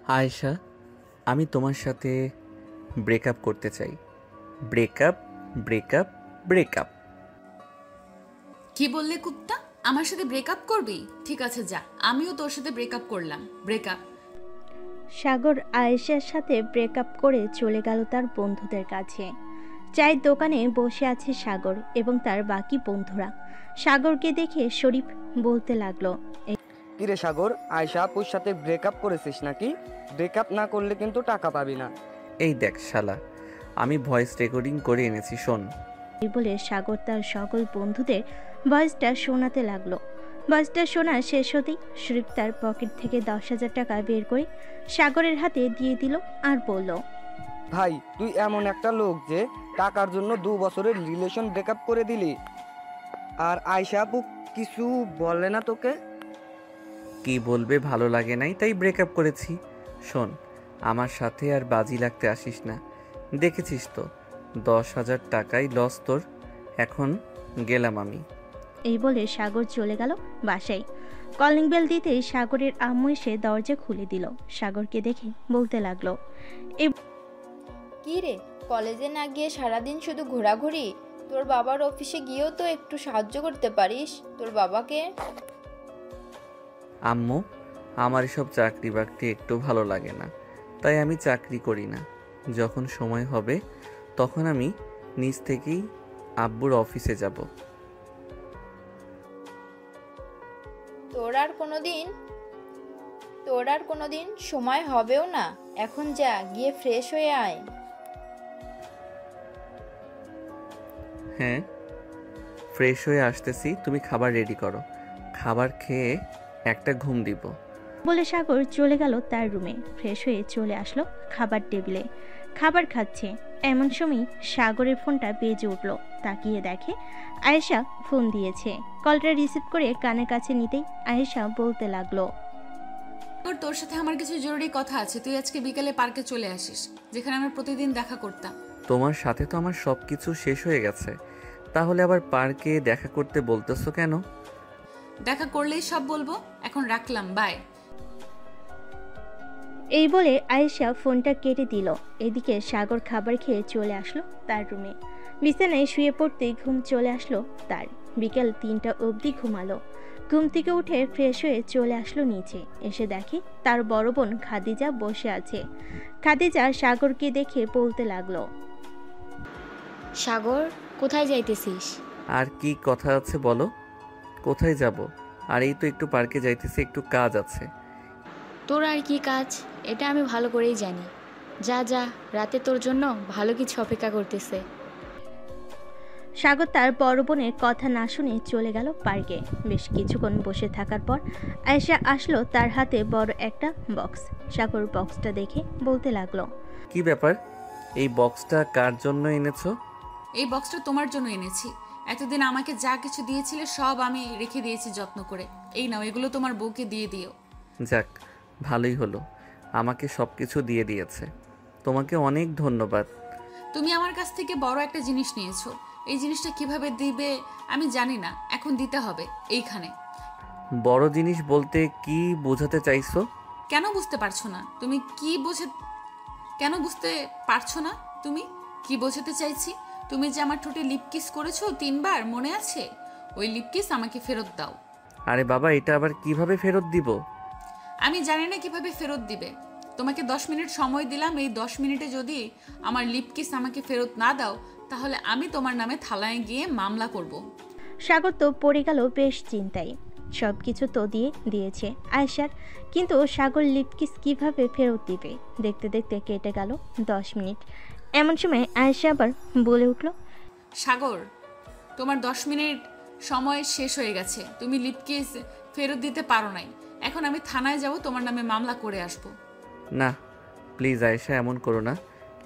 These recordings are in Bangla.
আয়েশা, আমি তোমার সাথে ব্রেকআপ করতে চাই। Breakup, breakup, breakup. কি বললে কুত্তা? আমার সাথে ব্রেকআপ করবি? ঠিক আছে যা, আমিও তোর সাথে ব্রেকআপ করলাম। ব্রেকআপ। সাগর আয়েশার সাথে ব্রেকআপ করে চলে গেল তার বন্ধুদের কাছে। চায়ের দোকানে বসে আছে সাগর এবং তার বাকি বন্ধুরা। সাগরকে দেখে শরীফ বলতে লাগলো, কিরে সাগর, আয়শা আপুর সাথে ব্রেকআপ করেছিস নাকি? ব্রেকআপ না করলে কিন্তু টাকা পাবি না। এই দেখ শালা, আমি ভয়েস রেকর্ডিং করে এনেছি, শোন। এই বলে সাগর তার সকল বন্ধুদের ভয়েসটা শোনাতে লাগলো। ভয়েসটা শোনা শেষ হতেই শরীফ তার পকেট থেকে 10,000 টাকা বের করে সাগরের হাতে দিয়ে দিল আর বলল, ভাই, তুই এমন একটা লোক যে টাকার জন্য 2 বছরের রিলেশন ব্রেকআপ করে দিলি। আর আয়শা আপু কিছু বলে না তোকে? কি বলবে, ভালো লাগে নাই তাই ব্রেকআপ করেছি। শোন, আমার সাথে আর বাজি লাগতে আসিস না। দেখেছিস তো 10,000 টাকাই লস তোর। এখন গেলাম আমি। এই বলে সাগর চলে গেল বাসায়। কলিং বেল দিতেই সাগরের আম্মু এসে দরজা খুলে দিল। সাগরকে দেখে বলতে লাগলো, কি রে, কলেজে না গিয়ে সারাদিন শুধু ঘোরাঘুরি? তোর বাবার অফিসে গিয়েও তো একটু সাহায্য করতে পারিস তোর বাবাকে। আম্মু, আমার এসব চাকরি বাকরি একটু ভালো লাগে না, তাই আমি চাকরি করি না। যখন সময় হবে তখন আমি নিজ থেকেই আব্বুর অফিসে যাব। তোর আর কোনোদিন সময় হবেও না। এখন যা, গিয়ে ফ্রেশ হয়ে আয়। হ্যাঁ, ফ্রেশ হয়ে আসতেছি, তুমি খাবার রেডি করো। খাবার খেয়ে একটা ঘুম দিব। বলে সাগর চলে গেল তার রুমে। ফ্রেশ হয়ে চলে আসলো খাবার টেবিলে। খাবার খাচ্ছে এমন সময় সাগরের ফোনটা বেজে উঠল। তাকিয়ে দেখে আয়েশা ফোন দিয়েছে। কলটা রিসিভ করে কানের কাছে নিতেই আয়েশা বলতে লাগলো, তোর সাথে আমার কিছু জরুরি কথা আছে। তুই আজকে বিকেলে পার্কে চলে আসিস, যেখানে আমরা প্রতিদিন দেখা করতাম। তোমার সাথে তো আমার সব কিছু শেষ হয়ে গেছে, তাহলে আবার পার্কে দেখা করতে বলতেছো কেন? দেখা করলেই সব বলবো। এখন রাখলাম, বাই। এই বলে আয়েশা ফোনটা কেটে দিল। এদিকে সাগর খাবার খেয়ে চলে আসলো তার রুমে। বিছানায় শুয়ে পড়তেই ঘুম চলে আসলো তার। বিকেল 3টা অবধি ঘুমালো। ঘুম থেকে উঠে ফ্রেশ হয়ে চলে আসলো নিচে। এসে দেখে তার বড় বোন খাদিজা বসে আছে। খাদিজা সাগরকে দেখে বলতে লাগলো, সাগর, কোথায় যাইতেছিস? আর কি কথা আছে বলো। কোথায় যাব? আর এই তো একটু পার্কে যাইতেছি, একটু কাজ আছে। তোর আর কি কাজ, এটা আমি ভালো করেই জানি। যা যা, রাতে তোর জন্য ভালো কিছু অপেক্ষা করতেছে। সাগর তার বড় বোনের কথা না শুনে চলে গেল পার্কে। বেশ কিছুক্ষণ বসে থাকার পর আয়েশা আসলো, তার হাতে বড় একটা বক্স। সাগর বক্সটা দেখে বলতে লাগলো, কি ব্যাপার, এই বক্সটা কার জন্য এনেছো? এই বক্সটা তোমার জন্য এনেছি। এতদিন আমাকে যা কিছু দিয়েছিলে সব আমি রেখে দিয়েছি যত্ন করে। এই নাও, এগুলো তোমার বউকে দিয়ে দিও। যাক, ভালোই হলো, আমাকে সব কিছু দিয়ে দিয়েছে। তোমাকে অনেক ধন্যবাদ। তুমি আমার কাছ থেকে বড় একটা জিনিস নিয়েছো। এই জিনিসটা কিভাবে দিবে আমি জানি না, এখন দিতে হবে এইখানে। বড় জিনিস বলতে কি বোঝাতে চাইছো? কেন বুঝতে পারছো না? কেন বুঝতে পারছো না? তুমি কি বোঝাতে চাইছি? তুমি যে আমার ঠোঁটে লিপ কিস করেছো 3বার, মনে আছে? ওই লিপ কিস আমাকে ফেরত দাও। আরে বাবা, এটা আবার কিভাবে ফেরত দিব? আমি জানি না কিভাবে ফেরত দিবে। তোমাকে 10 মিনিট সময় দিলাম। এই 10 মিনিটে যদি আমার লিপ কিস আমাকে ফেরত না দাও, তাহলে আমি তোমার নামে থানায় গিয়ে মামলা করব। সাগর তো পড়ে গেল বেশ চিন্তায়। সব কিছু তো দিয়েছে আয়েশার, কিন্তু সাগর লিপকিস কিভাবে ফেরত দিবে? দেখতে দেখতে কেটে গেল 10 মিনিট। এমন সময় আয়েশা আবার বলে উঠল, সাগর, তোমার 10 মিনিট সময় শেষ হয়ে গেছে। তুমি লিপ কিস ফেরত দিতে পারো নাই। এখন আমি থানায় যাব, তোমার নামে মামলা করে আসব। না প্লিজ আয়েশা, এমন করো না।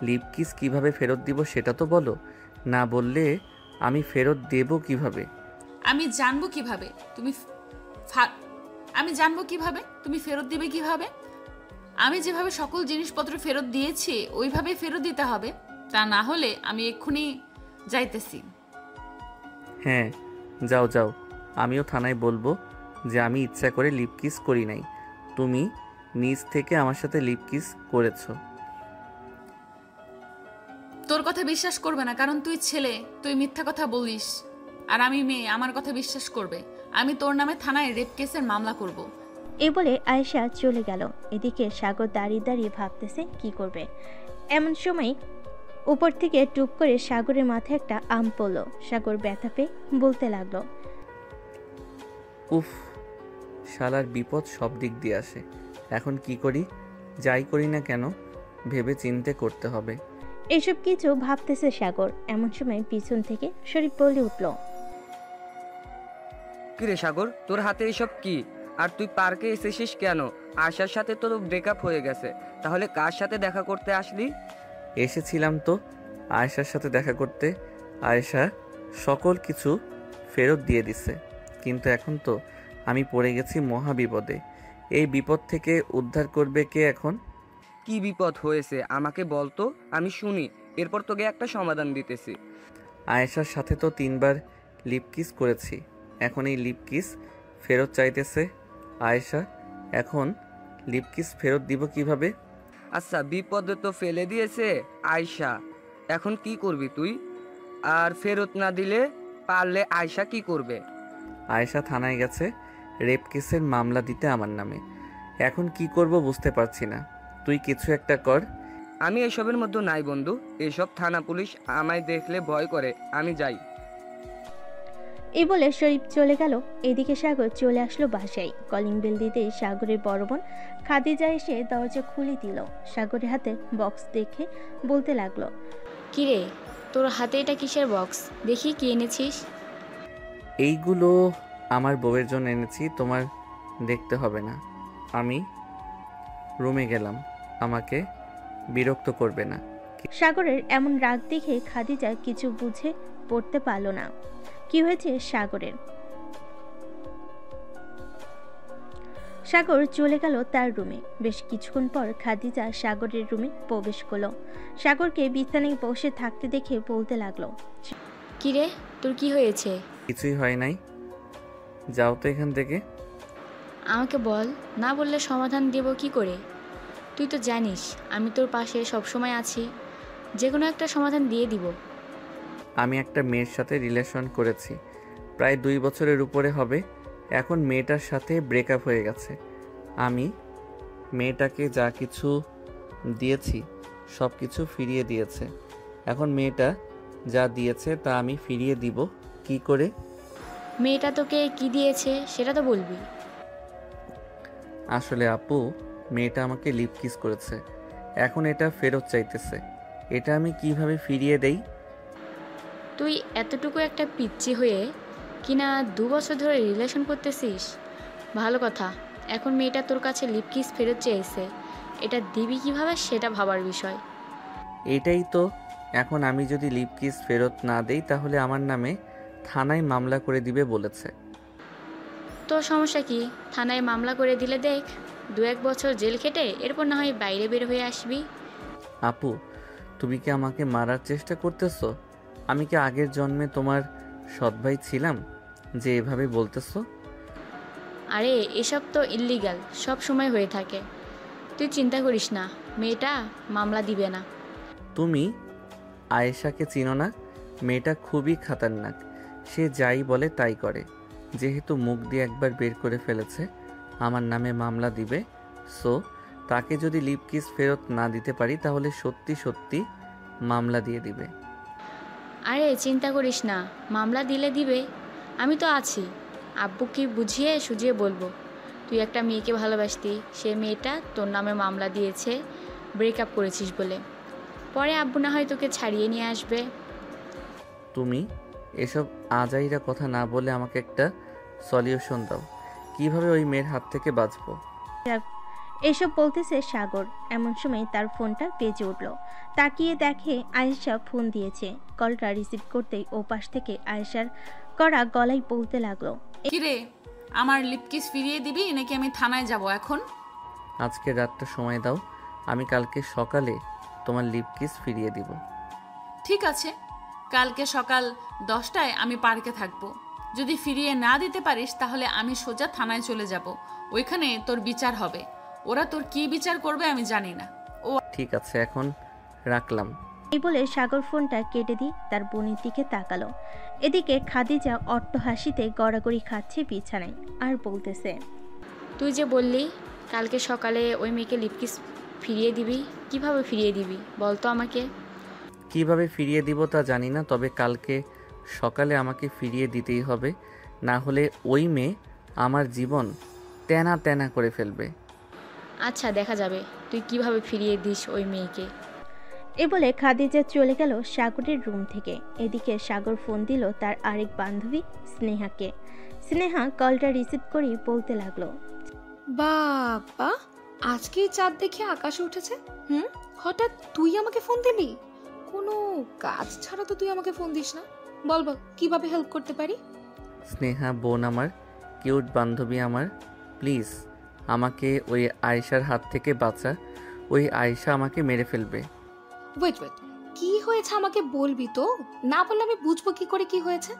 লিপ কিস কিভাবে ফেরত দিব সেটা তো বলো। না বললে আমি ফেরত দেব কিভাবে? আমি জানবো কিভাবে তুমি ফেরত দিবে কিভাবে? আমি যেভাবে সকল জিনিসপত্র ফেরত দিয়েছি ওইভাবে ফেরত দিতে হবে। তা না হলে আমি এক্ষুনি যাইতেছি। হ্যাঁ, যাও যাও, আমিও থানায় বলবো যে আমি ইচ্ছা করে লিপ কিস করি নাই। তুমি নিজ থেকে আমার সাথে লিপ কিস করেছো। তোর কথা বিশ্বাস করবে না, কারণ তুই ছেলে, তুই মিথ্যা কথা বলিস। আর আমি মেয়ে, আমার কথা বিশ্বাস করবে। আমি তোর নামে থানায় রেপ কেসের মামলা করব। এই বলে আয়েশা চলে গেল। এদিকে সাগর দাঁড়িয়ে দাঁড়িয়ে ভাবতেছে কি করবে। এমন সময় উপর থেকে টুপ করে সাগরের মাথায় একটা আম পড়ল। সাগর ব্যথা পেয়ে বলতে লাগলো, উফ, শালার বিপদ সব দিক দিয়ে আসে। এখন কি করি? যাই করি না কেন ভেবে চিন্তে করতে হবে। এসব কিছু ভাবতেছে সাগর। এমন সময় পিছন থেকে শরীফ বলে উঠল, কিরে সাগর, তোর হাতে এসব কি? আর তুই পার্কে এসেছিস কেন? আয়শার সাথে তো ব্রেকআপ হয়ে গেছে, তাহলে কার সাথে দেখা করতে আসলি? এসেছিলাম তো আয়েশার সাথে দেখা করতে। আয়েশা সকল কিছু ফেরত দিয়ে দিছে, কিন্তু এখন তো আমি পড়ে গেছি মহা বিপদে। এই বিপদ থেকে উদ্ধার করবে কে এখন? কি বিপদ হয়েছে আমাকে বল তো, আমি শুনি, এরপর তোকে একটা সমাধান দিতেছি। আয়েশার সাথে তো 3বার লিপ কিস করেছি, এখন এই লিপ কিস ফেরত চাইতেছে আয়েশা। এখন লিপ কিস ফেরত দিব কিভাবে? আচ্ছা, বিপদে তো ফেলে দিয়েছে আয়শা, এখন কি করবি তুই? আর ফেরত না দিলে পারলে আয়শা কি করবে? আয়েশা থানায় গেছে রেপ কেসের মামলা দিতে আমার নামে। এখন কি করব বুঝতে পারছি না, তুই কিছু একটা কর। আমি এসবের মধ্যে নাই বন্ধু, এসব থানা পুলিশ আমায় দেখলে ভয় করে, আমি যাই। এই বলে শরীফ চলে গেল। এদিকে সাগর চলে আসলো বাসায়। কলিং বেল দিতেই সাগরের বড় বোন খাদিজা এসে দরজা খুলে দিল। সাগরের হাতে বক্স দেখে বলতে লাগলো, কিরে, তোর হাতে এটা কিসের বক্স? দেখি কি এনেছিস। এইগুলো আমার বউয়ের জন্য এনেছি, তোমার দেখতে হবে না। আমি রুমে গেলাম, আমাকে বিরক্ত করবে না। সাগরের এমন রাগ দেখে খাদিজা কিছু বুঝে পড়তে পারল না কি হয়েছে সাগরের। সাগর চলে গেল তার রুমে। বেশ কিছুক্ষণ পর খাদিজা সাগরের রুমে প্রবেশ করলো। সাগরকে বিছানায় বসে থাকতে দেখে বলতে লাগলো, কিরে, তোর কি হয়েছে? কিছুই হয় নাই, যাও তো এখান থেকে। আমাকে বল, না বললে সমাধান দেব কি করে? তুই তো জানিস আমি তোর পাশে সবসময় আছি, যে কোনো একটা সমাধান দিয়ে দিব। আমি একটা মেয়ের সাথে রিলেশন করেছি, প্রায় 2 বছরের উপরে হবে। এখন মেয়েটার সাথে ব্রেকআপ হয়ে গেছে। আমি মেয়েটাকে যা কিছু দিয়েছি সব কিছু ফিরিয়ে দিয়েছে। এখন মেয়েটা যা দিয়েছে তা আমি ফিরিয়ে দিব কি করে? মেয়েটা তোকে কি দিয়েছে সেটা তো বলবি। আসলে আপু, মেয়েটা আমাকে লিপ কিস করেছে, এখন এটা ফেরত চাইতেছে। এটা আমি কিভাবে ফিরিয়ে দেই? তুই এতটুকু একটা পিচ্চি হয়ে কিনা 2 বছর ধরে রিলেশন করতেছিস? ভালো কথা, এখন মেয়েটা তোর কাছে লিপ কিস ফেরত চেয়েছে, এটা দিবি কিভাবে সেটা ভাবার বিষয়। এটাই তো, এখন আমি যদি লিপ কিস ফেরত না দেই তাহলে আমার নামে থানায় মামলা করে দিবে বলেছে। তোর সমস্যা কি? থানায় মামলা করে দিলে দেখ, 2-1 বছর জেল খেটে এরপর না হয় বাইরে বের হয়ে আসবি। আপু, তুমি কি আমাকে মারার চেষ্টা করতেছো? আমি কি আগের জন্মে তোমার সৎ ভাই ছিলাম যে এভাবে বলতেছো? আরে এসব তো ইল্লিগাল, সব সময় হয়ে থাকে। তুই চিন্তা করিস না, মেয়েটা মামলা দিবে না। তুমি আয়েশাকে চিনো না? মেয়েটা খুবই খাতারনাক, সে যাই বলে তাই করে। যেহেতু মুখ দিয়ে একবার বের করে ফেলেছে আমার নামে মামলা দিবে, সো তাকে যদি লিপ কিস ফেরত না দিতে পারি তাহলে সত্যি সত্যি মামলা দিয়ে দিবে। আরে চিন্তা করিস না, মামলা দিলে দিবে, আমি তো আছি। আব্বুকে বুঝিয়ে সুঝিয়ে বলবো তুই একটা মেয়েকে ভালোবাসতি, সে মেয়েটা তোর নামে মামলা দিয়েছে ব্রেকআপ করেছিস বলে। পরে আব্বু না হয় তোকে ছাড়িয়ে নিয়ে আসবে। তুমি এসব আজাইরা কথা না বলে আমাকে একটা সলিউশন দাও, কিভাবে ওই মেয়ের হাত থেকে বাঁচবো। এসব বলতেছে সাগর। এমন সময় তার ফোনটা বেজে উঠল। তাকিয়ে দেখে আয়েশা ফোন দিয়েছে। কলটা রিসিভ করতেই ওপাশ থেকে আয়েশার করা গলায় বলতে লাগলো, কিরে, আমার লিপকিস ফিরিয়ে দিবি নাকি আমি থানায় যাব এখন? আজকে রাতটা সময় দাও, আমি কালকে সকালে তোমার লিপ কিস ফিরিয়ে দিব। ঠিক আছে, কালকে সকাল 10টায় আমি পার্কে থাকবো। যদি ফিরিয়ে না দিতে পারিস তাহলে আমি সোজা থানায় চলে যাব, ওইখানে তোর বিচার হবে। ওরা তোর কি বিচার করবে আমি জানি না। ঠিক আছে, এখন রাখলাম। এই বলে সাগর ফোনটা কেটে দিয়ে তার বোনের দিকে তাকালো। এদিকে খাদিজা অট্টহাসিতে গড়াগড়ি খাচ্ছে বিছানায় আর বলতেছে, তুই যে বললি কালকে সকালে ওই মেয়েকে লিপকিস ফিরিয়ে দিবি, কিভাবে ফিরিয়ে দিবি বল তো আমাকে। কিভাবে ফিরিয়ে দিব তা জানি না, তবে কালকে সকালে আমাকে ফিরিয়ে দিতেই হবে, না হলে ওই মেয়ে আমার জীবন তেনা তেনা করে ফেলবে। আচ্ছা দেখা যাবে তুই কিভাবে ফিরিয়ে দিস ওই মেয়েকে। এ বলে খাদিজা চলে গেল সাগরের রুম থেকে। এদিকে সাগর ফোন দিল তার আরেক বান্ধবী স্নেহাকে। স্নেহা কলটা রিসিভ করে বলতে লাগলো, বাবা, আজকে চাঁদ দেখে আকাশে উঠেছে। হঠাৎ তুই আমাকে ফোন দিলি? কোনো কাজ ছাড়া তো তুই আমাকে ফোন দিস না। বল বল, কিভাবে হেল্প করতে পারি? স্নেহা বোন আমার, কিউট বান্ধবী আমার, প্লিজ আমাকে ওই আয়েশার হাত থেকে বাঁচা। ওই আয়েশা আমাকে মেরে ফেলবে। ওয়েট ওয়েট, কি হয়েছে আমাকে বলবি তো? না বললে আমি বুঝবো কি করে কি হয়েছে?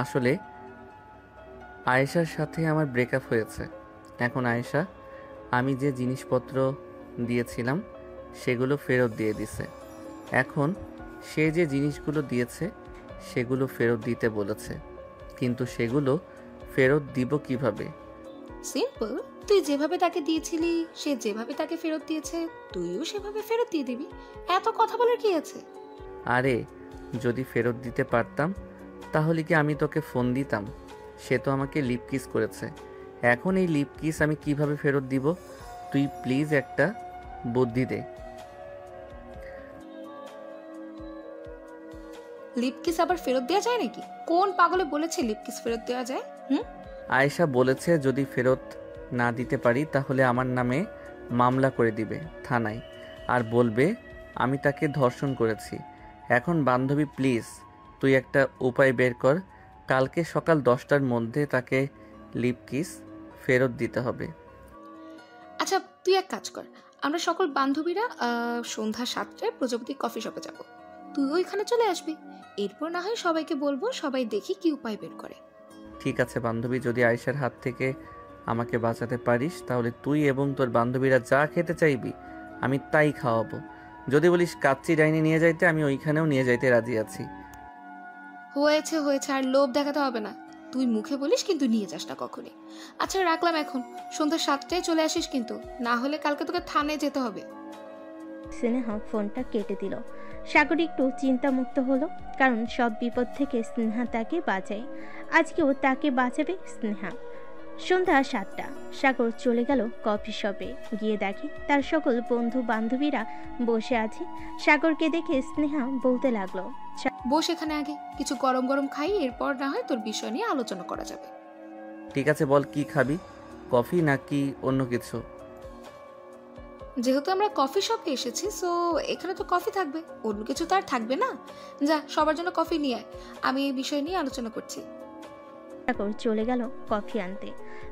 আসলে আয়েশার সাথে আমার ব্রেকআপ হয়েছে। এখন আয়েশা আমি যে জিনিসপত্র দিয়েছিলাম সেগুলো ফেরত দিয়ে দিছে। এখন সে যে জিনিসগুলো দিয়েছে সেগুলো ফেরত দিতে বলেছে, কিন্তু সেগুলো ফেরত দিব কিভাবে? সিম্পল, তুই যেভাবে তাকে দিয়েছিলি, সে যেভাবে তাকে ফেরত দিয়েছে, তুইও সেভাবে ফেরত দিয়ে দিবি। এত কথা বলার কি আছে? আরে যদি ফেরত দিতে পারতাম তাহলে কি আমি তোকে ফোন দিতাম? সে তো আমাকে লিপ কিস করেছে। এখন এই লিপ কিস আমি কিভাবে ফেরত দিব? তুই প্লিজ একটা বুদ্ধি দে। লিপকিস আবার ফেরত দেওয়া যায় নাকি? কোন পাগলে বলেছে লিপকিস ফেরত দেওয়া যায়? আয়েশা বলেছে যদি ফেরত না দিতে পারি তাহলে আমার নামে মামলা করে দিবে থানায়, আর বলবে আমি তাকে ধর্ষণ করেছি। এখন বান্ধবী প্লিজ তুই একটা উপায় বের কর, কালকে সকাল 10টার মধ্যে তাকে লিপ কিস ফেরত দিতে হবে। আচ্ছা তুই এক কাজ কর, আমরা সকল বান্ধবীরা সন্ধ্যা 7টায় প্রজাপতি কফি শপে যাব। তুই ওইখানে চলে আসবি, এরপর না হয় সবাইকে বলবো, সবাই দেখি কি উপায় বের করে। ঠিক আছে বান্ধবী, যদি আয়েশার হাত থেকে আমাকে বাঁচাতে পারিস তাহলে তুই এবং তোর বান্ধবীরা যা খেতে চাইবি আমি তাই খাওয়াবো। যদি বলিস কাচ্চি ডাইনে নিয়ে যাইতে, আমি ওইখানেও নিয়ে যাইতে রাজি আছি। হয়েছে হয়েছে, আর লোভ দেখাতে হবে না। তুই মুখে বলিস কিন্তু নিয়ে যাস না কখনই। আচ্ছা রাখলাম এখন, সন্ধ্যা 7টায় চলে আসিস কিন্তু, না হলে কালকে তোকে থানায় যেতে হবে। স্নেহা ফোনটা কেটে দিল। সাগর একটু চিন্তামুক্ত হলো, কারণ সব বিপদ থেকে স্নেহা তাকে বাঁচায়। আজকেও তাকে বাঁচাবে স্নেহা। সন্ধ্যা 7টা, সাগর চলে গেল কফি শপে। গিয়ে দেখে তার সকল বন্ধু বান্ধবীরা বসে আছে। সাগরকে দেখে স্নেহা বলতে লাগলো, বস এখানে, আগে কিছু গরম গরম খাই, এরপর না হয় তোর বিষয় নিয়ে আলোচনা করা যাবে। ঠিক আছে বল, কি খাবি? কফি নাকি অন্য কিছু? যেহেতু আমরা কফি শপে এসেছি, সো এখানে তো কফি থাকবে, অন্য কিছু তো আর থাকবে না। যা সবার জন্য কফি নিয়ে আয়, আমি এই বিষয় নিয়ে আলোচনা করছি। সাগর চলে গেল কফি আনতে।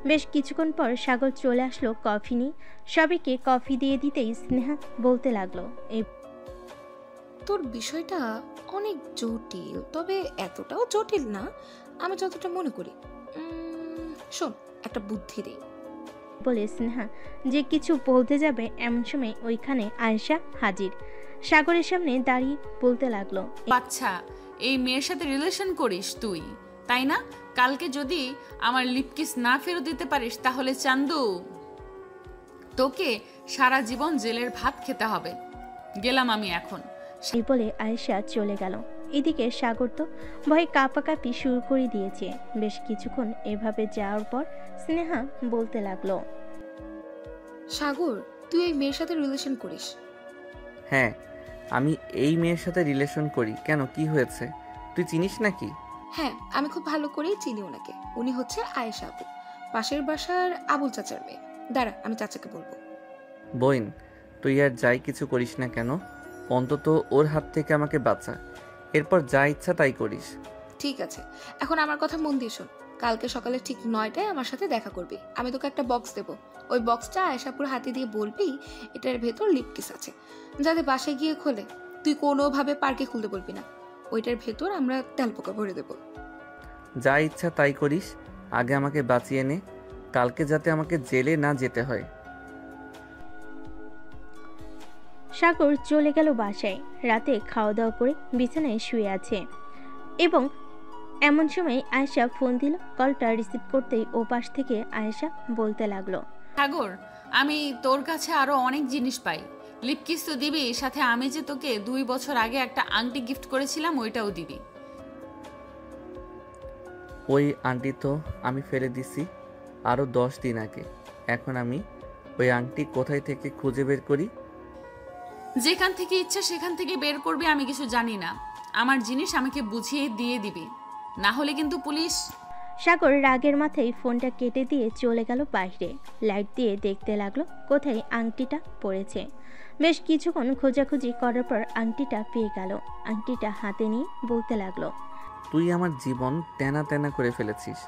বেশ কিছুক্ষণ পর সাগর চলে আসলো কফি নিয়ে। সবাইকে কফি দিয়ে দিতেই স্নেহা বলতে লাগলো, এই তোর বিষয়টা অনেক জটিল, তবে এতটাও জটিল না আমি যতটা মনে করি। শোন, একটা বুদ্ধি দেই। বলে স্নেহা যে কিছু বলতে যাবে, এমন সময় ওইখানে আয়েশা হাজির। সাগরের সামনে দাঁড়িয়ে বলতে লাগলো, আচ্ছা এই মেয়ের সাথে রিলেশন করিস তুই, তাই না? কালকে যদি আমার লিপকিস না ফেরত দিতে পারিস তাহলে চান্দু তোকে সারা জীবন জেলের ভাত খেতে হবে। গেলাম আমি এখন। এই বলে আয়েশা চলে গেল। এদিকে সাগর তো ভয়ে কাঁপাকাঁপি শুরু করে দিয়েছে। বেশ কিছুক্ষণ এভাবে যাওয়ার পর স্নেহা বলতে লাগলো, সাগর, তুই এই মেয়ের সাথে রিলেশন করিস? হ্যাঁ, আমি এই মেয়ের সাথে রিলেশন করি। কেন, কি হয়েছে? তুই চিনিস নাকি? হ্যাঁ, আমি খুব ভালো করেই চিনি ওনাকে। উনি হচ্ছে আয়েশা আপু, পাশের বাসার আবুল চাচার মেয়ে। দাঁড়া, আমি চাচাকে বলবো। বোন, তুই আর যাই কিছু করিস না কেন, অন্তত ওর হাত থেকে আমাকে বাঁচা, এরপর যা ইচ্ছা তাই করিস। ঠিক আছে, এখন আমার কথা মন দিয়ে শোন। কালকে সকালে ঠিক 9টায় আমার সাথে দেখা করবি। আমি তোকে একটা বক্স দেবো, ওই বক্সটা আয়েশাপুর হাতে দিয়ে বলবি এটার ভেতর লিপকিস আছে, যাতে বাসায় গিয়ে খোলে। তুই কোনোভাবে পার্কে খুলতে বলবি না, ওইটার ভেতর আমরা তেলপোকা ভরে দেবো। যা ইচ্ছা তাই করিস, আগে আমাকে বাঁচিয়ে নে, কালকে যাতে আমাকে জেলে না যেতে হয়। সাগর চলে গেল বাসায়। রাতে খাওয়া দাওয়া করে বিছানায় শুয়ে আছে এবং এমন সময় আয়েশা ফোন দিল। কলটা রিসিভ করতেই ও পাশ থেকে আয়েশা বলতে লাগলো, সাগর, আমি তোর কাছে আরো অনেক জিনিস পাই। লিপকিস তো দিবি, সাথে আমি যে তোকে 2 বছর আগে একটা আংটি গিফট করেছিলাম ওইটাও দিবি। ওই আংটি তো আমি ফেলে দিছি আরও 10 দিন আগে। এখন আমি ওই আংটি কোথায় থেকে খুঁজে বের করি? যেখান থেকে ইচ্ছা সেখান থেকে বের করবি, আমি কিছু জানি না। আমার জিনিস আমাকে বুঝিয়ে দিয়ে দিবি, না হলে কিন্তু পুলিশ। সাগর রাগের মাথায় ফোনটা কেটে দিয়ে চলে গেল বাইরে। লাইট দিয়ে দেখতে লাগলো কোথায় আংটিটা পড়েছে। বেশ কিছুক্ষণ খোঁজাখুঁজি করার পর আংটিটা পেয়ে গেল। আংটিটা হাতে নিয়ে বলতে লাগলো, তুই আমার জীবন তেনা তেনা করে ফেলেছিস।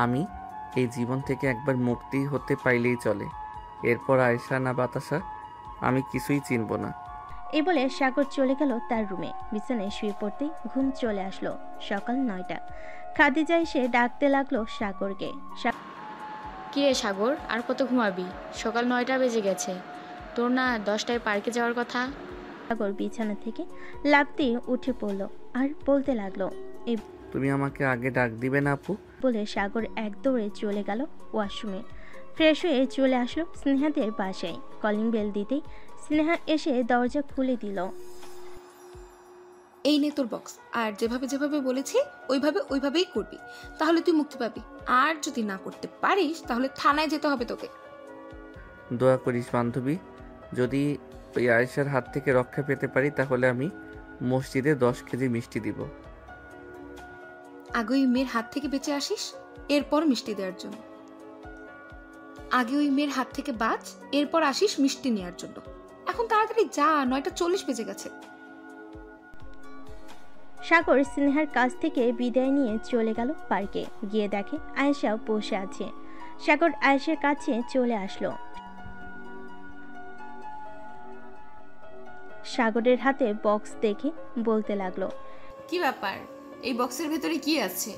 আমি এই জীবন থেকে একবার মুক্তি হতে পাইলেই চলে। এরপর আয়েশা না বাতাসা আমি কিছুই চিনব না। এই বলে সাগর চলে গেল তার রুমে। বিছানায় শুয়ে পড়তেই ঘুম চলে আসলো। সকাল 9টা। খাদিজা এসে ডাকতে লাগলো সাগরকে। কি রে সাগর, আর কত ঘুমাবি? সকাল 9টা বেজে গেছে। তোর না 10টায় পার্কে যাওয়ার কথা? সাগর বিছানা থেকে লাফ দিয়ে উঠে পড়ল আর বলতে লাগলো, এই তুমি আমাকে আগে ডাক দিবে না আপু? বলে সাগর এক দৌড়ে চলে গেল ওয়াশরুমে। ফ্রেশ হয়ে চলে আসলো স্নেহাদের বাসায়। কলিং বেল দিতেই স্নেহা এসে দরজা খুলে দিল। এই নে তোর বক্স, আর যেভাবে যেভাবে বলেছি ওইভাবেই করবি, তাহলে তুই মুক্তি পাবি। আর যদি না করতে পারিস তাহলে থানায় যেতে হবে তোকে। দোয়া করিস বান্ধবী, যদি ওই আয়েশার হাত থেকে রক্ষা পেতে পারি তাহলে আমি মসজিদে 10 কেজি মিষ্টি দিব। আগে ওই মেয়ের হাত থেকে বেঁচে আসিস, এরপর মিষ্টি দেওয়ার জন্য। আগে ওই মেয়ের হাত থেকে বাঁচ, এরপর আসিস মিষ্টি নেওয়ার জন্য। এখন তাড়াতাড়ি যা, 9:40 বেজে গেছে। সাগর স্নেহার কাছ থেকে বিদায় নিয়ে চলে গেল পার্কে। গিয়ে দেখে আয়েশা বসে আছে। সাগর আয়েশার কাছে চলে আসলো। সাগরের হাতে বক্স দেখে বলতে লাগলো, কি ব্যাপার, এই বক্সের ভেতরে কি আছে?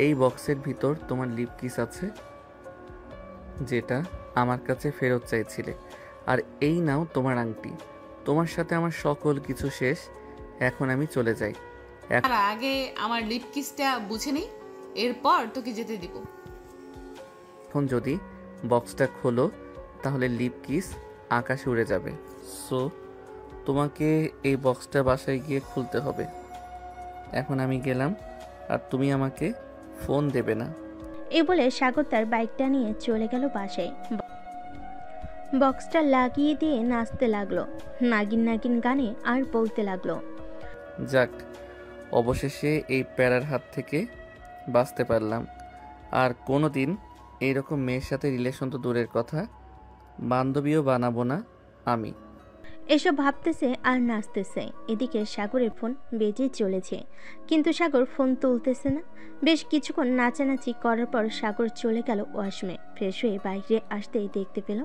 এই বক্সের ভিতর তোমার লিপ কিস আছে, যেটা আমার কাছে ফেরত চাইছিলে। আর এই নাও তোমার আংটি। তোমার সাথে আমার সকল কিছু শেষ। এখন আমি চলে যাই। আর আগে আমার লিপ কিসটা বুঝে নেই, এরপর তোকে যেতে দিব। এখন যদি বক্সটা খোলো তাহলে লিপ কিস আকাশে উড়ে যাবে। সো তোমাকে এই বক্সটা বাসায় গিয়ে খুলতে হবে। এখন আমি গেলাম, আর তুমি আমাকে ফোন দেবে না। এই বলে সাগর তার বাইকটা নিয়ে চলে গেল বাসায়। বক্সটা লাগিয়ে দিয়ে নাচতে লাগলো নাগিন নাগিন গানে আর বলতে লাগলো, যাক, অবশেষে এই প্যারার হাত থেকে বাঁচতে পারলাম। আর কোনো দিন এইরকম মেয়ের সাথে রিলেশন তো দূরের কথা, বান্ধবীও বানাবো না আমি। এসব ভাবতেছে আর নাচতেছে। এদিকে সাগরের ফোন বেজে চলেছে, কিন্তু সাগর ফোন তুলতেছে না। বেশ কিছুক্ষণ নাচানাচি করার পর সাগর চলে গেল ওয়াশরুমে। ফ্রেশ হয়ে বাইরে আসতেই দেখতে পেল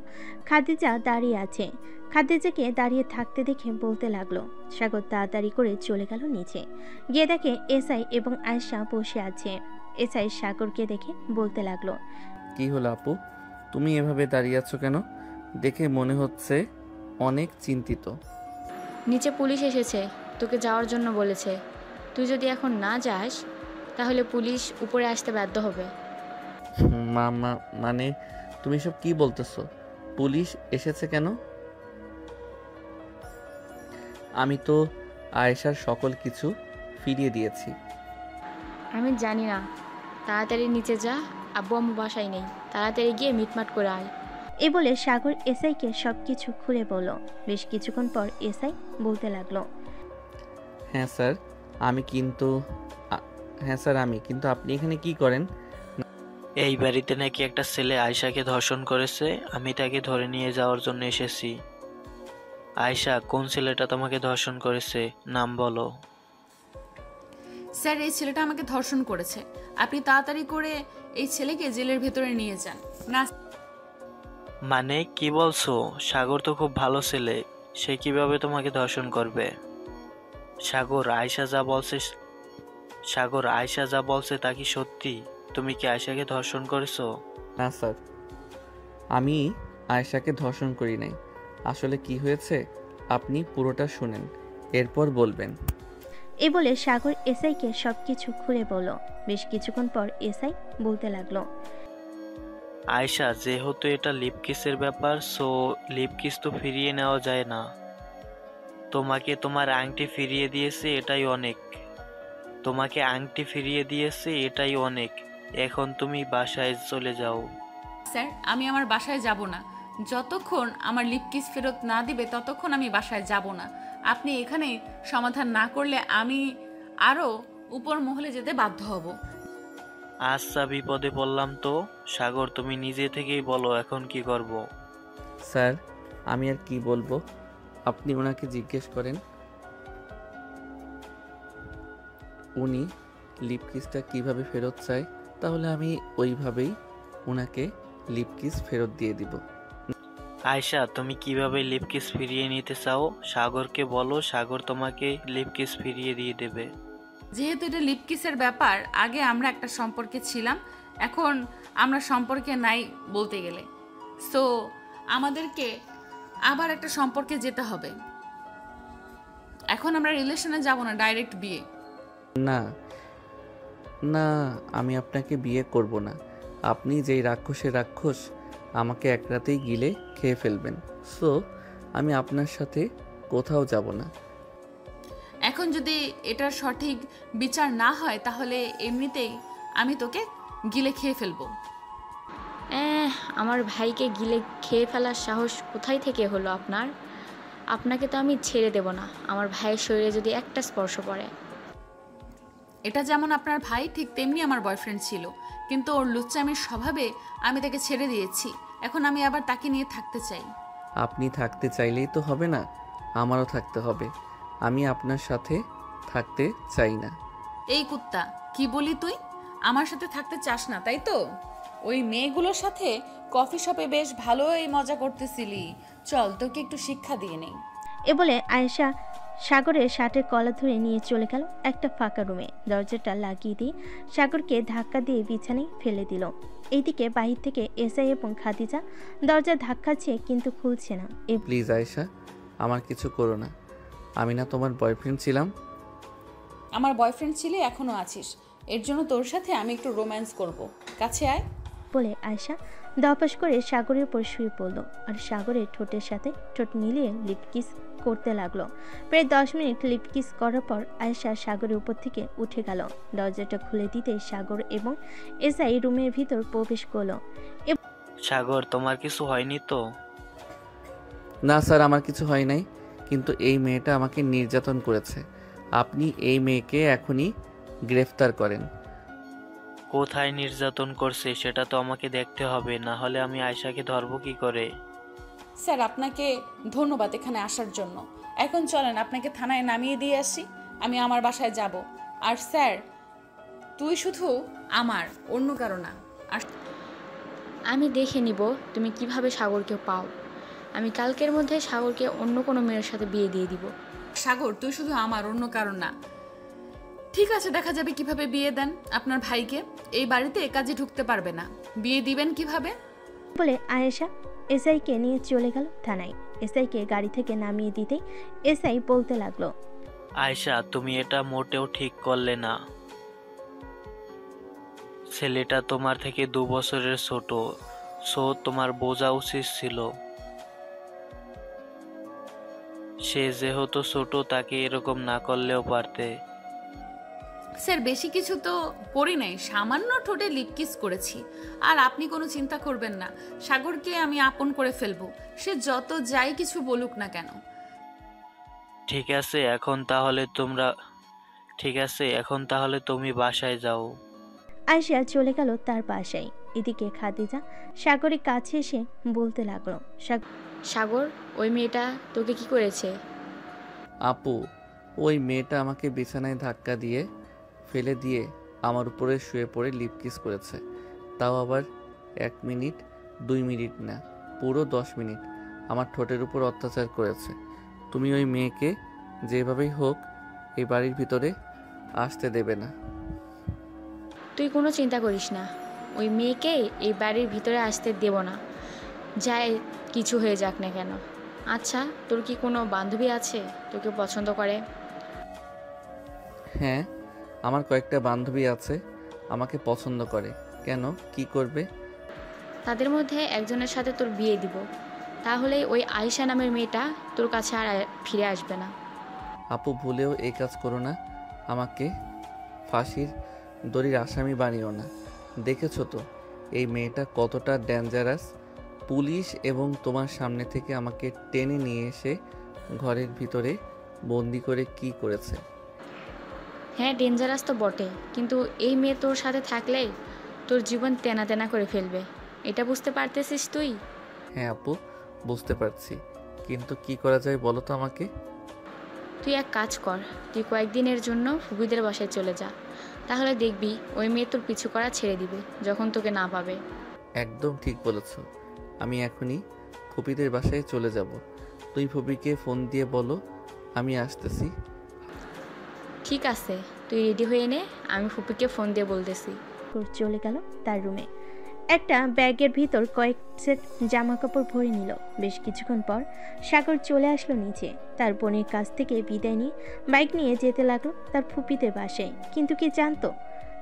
খাদিজা দাঁড়িয়ে আছে। খাদিজাকে দাঁড়িয়ে থাকতে দেখে বলতে লাগলো। সাগর তাড়াতাড়ি করে চলে গেল নিচে। গিয়ে দেখে এসআই এবং আয়েশা বসে আছে। এসআই সাগরকে দেখে বলতে লাগলো, কি হলো আপু, তুমি এভাবে দাঁড়িয়ে আছো কেন? দেখে মনে হচ্ছে অনেক চিন্তিত। নিচে পুলিশ এসেছে, তোকে যাওয়ার জন্য বলেছে। তুই যদি এখন না যাস তাহলে পুলিশ উপরে আসতে বাধ্য হবে। মামা, মানে তুমি সব কি বলতেছো? পুলিশ এসেছে কেন? আমি তো আয়েশার সকল কিছু ফিরিয়ে দিয়েছি। আমি জানি না, তাড়াতাড়ি নিচে যা, আব্বু আম্মু বাসায় নেই, তাড়াতাড়ি গিয়ে মিটমাট করে আয়। এ বলে সাগর এসআইকে সবকিছু খুলে বলল। বেশ কিছুক্ষণ পর এসআই বলতে লাগলো, হ্যাঁ স্যার আমি কিন্তু আপনি এখানে কি করেন? এই বাড়িতে নাকি একটা ছেলে আয়শাকে ধর্ষণ করেছে, আমি তাকে ধরে নিয়ে যাওয়ার জন্য এসেছি। আয়শা, কোন ছেলেটা তোমাকে ধর্ষণ করেছে? নাম বলো। স্যার, এই ছেলেটা আমাকে ধর্ষণ করেছে। আপনি তাড়াতাড়ি করে এই ছেলেকে জেলের ভেতরে নিয়ে যান। না মানে কি বলছো? সাগর তো খুব ভালো ছেলে, সে কিভাবে তোমাকে ধর্ষণ করবে? সাগর, আয়শা যা বলছে তা কি সত্যি? তুমি কি আয়শাকে ধর্ষণ করেছো? না স্যার, আমি আয়েশাকে ধর্ষণ করি নাই। আসলে কি হয়েছে আপনি পুরোটা শুনেন, এরপর বলবেন। এ বলে সাগর এসআইকে সবকিছু খুলে বলল। বেশ কিছুক্ষণ পর এসআই বলতে লাগলো। আয়শা, যেহেতু এটা লিপ কিসের ব্যাপার, সো লিপ কিস তো ফিরিয়ে নেওয়া যায় না। তোমাকে তোমার আংটি ফিরিয়ে দিয়েছে, এটাই অনেক। তোমাকে আংটি ফিরিয়ে দিয়েছে, এটাই অনেক। এখন তুমি বাসায় চলে যাও। স্যার, আমি আমার বাসায় যাব না। যতক্ষণ আমার লিপ কিস ফেরত না দিবে ততক্ষণ আমি বাসায় যাব না। আপনি এখানে সমাধান না করলে আমি আরও উপর মহলে যেতে বাধ্য হব। আচ্ছা, বিপদে পড়লাম তো। সাগর, তুমি নিজে থেকেই বলো এখন কি করব। স্যার, আমি আর কি বলবো, আপনি ওনাকে জিজ্ঞেস করেন উনি লিপ কিসটা কীভাবে ফেরত চায়, তাহলে আমি ওইভাবেই ওনাকে লিপ কিস ফেরত দিয়ে দিব। আয়শা, তুমি কিভাবে লিপ কিস ফিরিয়ে নিতে চাও সাগরকে বলো, সাগর তোমাকে লিপ কিস ফিরিয়ে দিয়ে দেবে। যেহেতু এটা লিপ কিসের ব্যাপার, আগে আমরা একটা সম্পর্কে ছিলাম, এখন আমরা সম্পর্কে নাই বলতে গেলে। সো আমাদেরকে আবার একটা সম্পর্কে যেতে হবে। এখন আমরা রিলেশনে যাব না, ডাইরেক্ট বিয়ে। না না, আমি আপনাকে বিয়ে করব না। আপনি যেই রাক্ষসের রাক্ষস, আমাকে এক রাতেই গিলে খেয়ে ফেলবেন। সো আমি আপনার সাথে কোথাও যাব না। এখন যদি এটার সঠিক বিচার না হয় তাহলে এমনিতেই আমি তোকে গিলে খেয়ে ফেলবো। আমার ভাইকে গিলে খেয়ে ফেলার সাহস কোথায় থেকে হলো আপনার? আপনাকে তো আমি ছেড়ে দেব না আমার ভাইয়ের শরীরে যদি একটা স্পর্শ পড়ে। এটা যেমন আপনার ভাই, ঠিক তেমনি আমার বয়ফ্রেন্ড ছিল, কিন্তু ওর লুচ্চামির স্বভাবে আমি তাকে ছেড়ে দিয়েছি। এখন আমি আবার তাকে নিয়ে থাকতে চাই। আপনি থাকতে চাইলেই তো হবে না, আমারও থাকতে হবে। আমি আপনার সাথে থাকতে চাই না। এই কুত্তা, কি বলি তুই? আমার সাথে থাকতে চাস না তাই তো? ওই মেয়েগুলোর সাথে কফি শপে বেশ ভালোই মজা করতেছিলি। চল তোকে একটু শিক্ষা দিয়ে নেই। এ বলে আয়েশা সাগরের শার্টের কলা ধরে নিয়ে চলে গেল একটা ফাঁকা রুমে। দরজাটা লাগিয়ে দিয়ে সাগরকে ধাক্কা দিয়ে বিছানায় ফেলে দিল। এইদিকে বাহির থেকে এসআই এবং খাদিজা দরজা ধাক্কাচ্ছে কিন্তু খুলছে না। প্লিজ আয়েশা, আমার কিছু করো না। আমি না তোমার বয়ফ্রেন্ড ছিলাম? আমার বয়ফ্রেন্ড ছিলি, এখনো আছিস। এর জন্য তোর সাথে আমি একটু রোম্যান্স করব। কাছে আয়। বলে আয়েশা দপাস করে সাগরের উপর শুয়ে পড়ল আর সাগরের ঠোঁটের সাথে ঠোঁট মিলিয়ে লিপ কিস করতে লাগলো। প্রায় 10 মিনিট লিপ কিস করার পর আয়েশা সাগরের উপর থেকে উঠে গেল। দরজাটা খুলে দিতে সাগর এবং এসআই রুমের ভিতর প্রবেশ করলো। সাগর, তোমার কিছু হয়নি তো? না স্যার, আমার কিছু হয় নাই, কিন্তু এই মেয়েটা আমাকে নির্যাতন করেছে। আপনি এই মেয়েকে এখনই গ্রেফতার করেন। কোথায় নির্যাতন করছে সেটা তো আমাকে দেখতে হবে, না হলে আমি আয়শাকে ধরবো কি করে? স্যার, আপনাকে ধন্যবাদ এখানে আসার জন্য। এখন চলেন আপনাকে থানায় নামিয়ে দিয়ে আসি। আমি আমার বাসায় যাব। আর স্যার, তুই শুধু আমার, অন্য কারো না। আর আমি দেখে নিব তুমি কিভাবে সাগরকে পাও। আমি কালকের মধ্যে সাগরকে অন্য কোনো মেয়ের সাথে বিয়ে দিয়ে দিব। সাগর, তুই শুধু আমার, অন্য কারণ না। ঠিক আছে, দেখা যাবে কিভাবে বিয়ে দেন আপনার ভাইকে। এই বাড়িতে কাজে ঢুকতে পারবে না, বিয়ে দিবেন কিভাবে? বলে আয়েশা এসআইকে নিয়ে চলে গেল থানায়। এসআইকে গাড়ি থেকে নামিয়ে দিতেই এসআই বলতে লাগলো। আয়শা, তুমি এটা মোটেও ঠিক করলে না। ছেলেটা তোমার থেকে 2 বছরের ছোট, সো তোমার বোঝা উচিত ছিল। সে যেহেতু ছোট, তাকে এরকম না করলেও পারতে। স্যার, বেশি কিছু তো করি নাই, সামান্য ঠোঁটে লিপ কিস করেছি। আর আপনি কোনো চিন্তা করবেন না, সাগরকে আমি আপন করে ফেলবো, সে যত যাই কিছু বলুক না কেন। ঠিক আছে, এখন তাহলে তুমি বাসায় যাও। আয়েশা চলে গেল তার বাসায়। এদিকে খাদিজা সাগরের কাছে এসে বলতে লাগলো। সাগর, ওই মেয়েটা তোকে কি করেছে? আপু, ওই মেয়েটা আমাকে বিছানায় ধাক্কা দিয়ে ফেলে দিয়ে আমার উপরে শুয়ে পড়ে লিপ কিস করেছে। তাও আবার 1 মিনিট 2 মিনিট না, পুরো 10 মিনিট আমার ঠোঁটের উপর অত্যাচার করেছে। তুমি ওই মেয়েকে যেভাবেই হোক এই বাড়ির ভিতরে আসতে দেবে না। তুই কোনো চিন্তা করিস না, ওই মেয়েকে এই বাড়ির ভিতরে আসতে দেব না, যায় কিছু হয়ে যাক না কেন। আচ্ছা, তোর কি কোনো বান্ধবী আছে তোকে পছন্দ করে? হ্যাঁ, আমার কয়েকটা বান্ধবী আছে, আমাকে পছন্দ করে। কেন, কি করবে? তাদের মধ্যে একজনের সাথে তোর বিয়ে দিব, তাহলেই ওই আয়েশা নামের মেয়েটা তোর কাছে আর ফিরে আসবে না। আপু, ভুলেও এই কাজ করো না। আমাকে ফাঁসির দড়ির আসামি বানিও না। দেখেছো তো এই মেয়েটা কতটা ডেঞ্জারাস। পুলিশ এবং তোমার সামনে থেকে আমাকে টেনে নিয়ে এসে ঘরের ভিতরে বন্দি করে কি করেছে। হ্যাঁ, ডেঞ্জারাস তো বটে, কিন্তু এই মেয়ে তোর সাথে থাকলে তোর জীবন তেনা তেনা করে ফেলবে। এটা বুঝতে পারতেছিস তুই? হ্যাঁ আপু, বুঝতে পারছি, কিন্তু কি করা যায় বলো তো আমাকে। তুই এক কাজ কর, তুই কয়েকদিনের জন্য ফুপিদের বাসায় চলে যা, তাহলে দেখবি ওই মেয়ে তোর পিছু করা ছেড়ে দিবে যখন তোকে না পাবে। একদম ঠিক বলেছ। আমি এখনই ফুপিদের বাসায় চলে যাব। তুই ফুপিকে ফোন দিয়ে বলো আমি আসতেছি। ঠিক আছে, তুই রেডি হয়ে নে, আমি ফুপিকে ফোন দিয়ে বলতেছি। চলে গেল তার রুমে। একটা ব্যাগের ভিতর কয়েক সেট জামা কাপড় ভরে নিল। বেশ কিছুক্ষণ পর সাগর চলে আসলো নিচে। তার বোনের কাছ থেকে বিদায় নিয়ে বাইক নিয়ে যেতে লাগলো তার ফুপিতে বাসায়। কিন্তু কি জানতো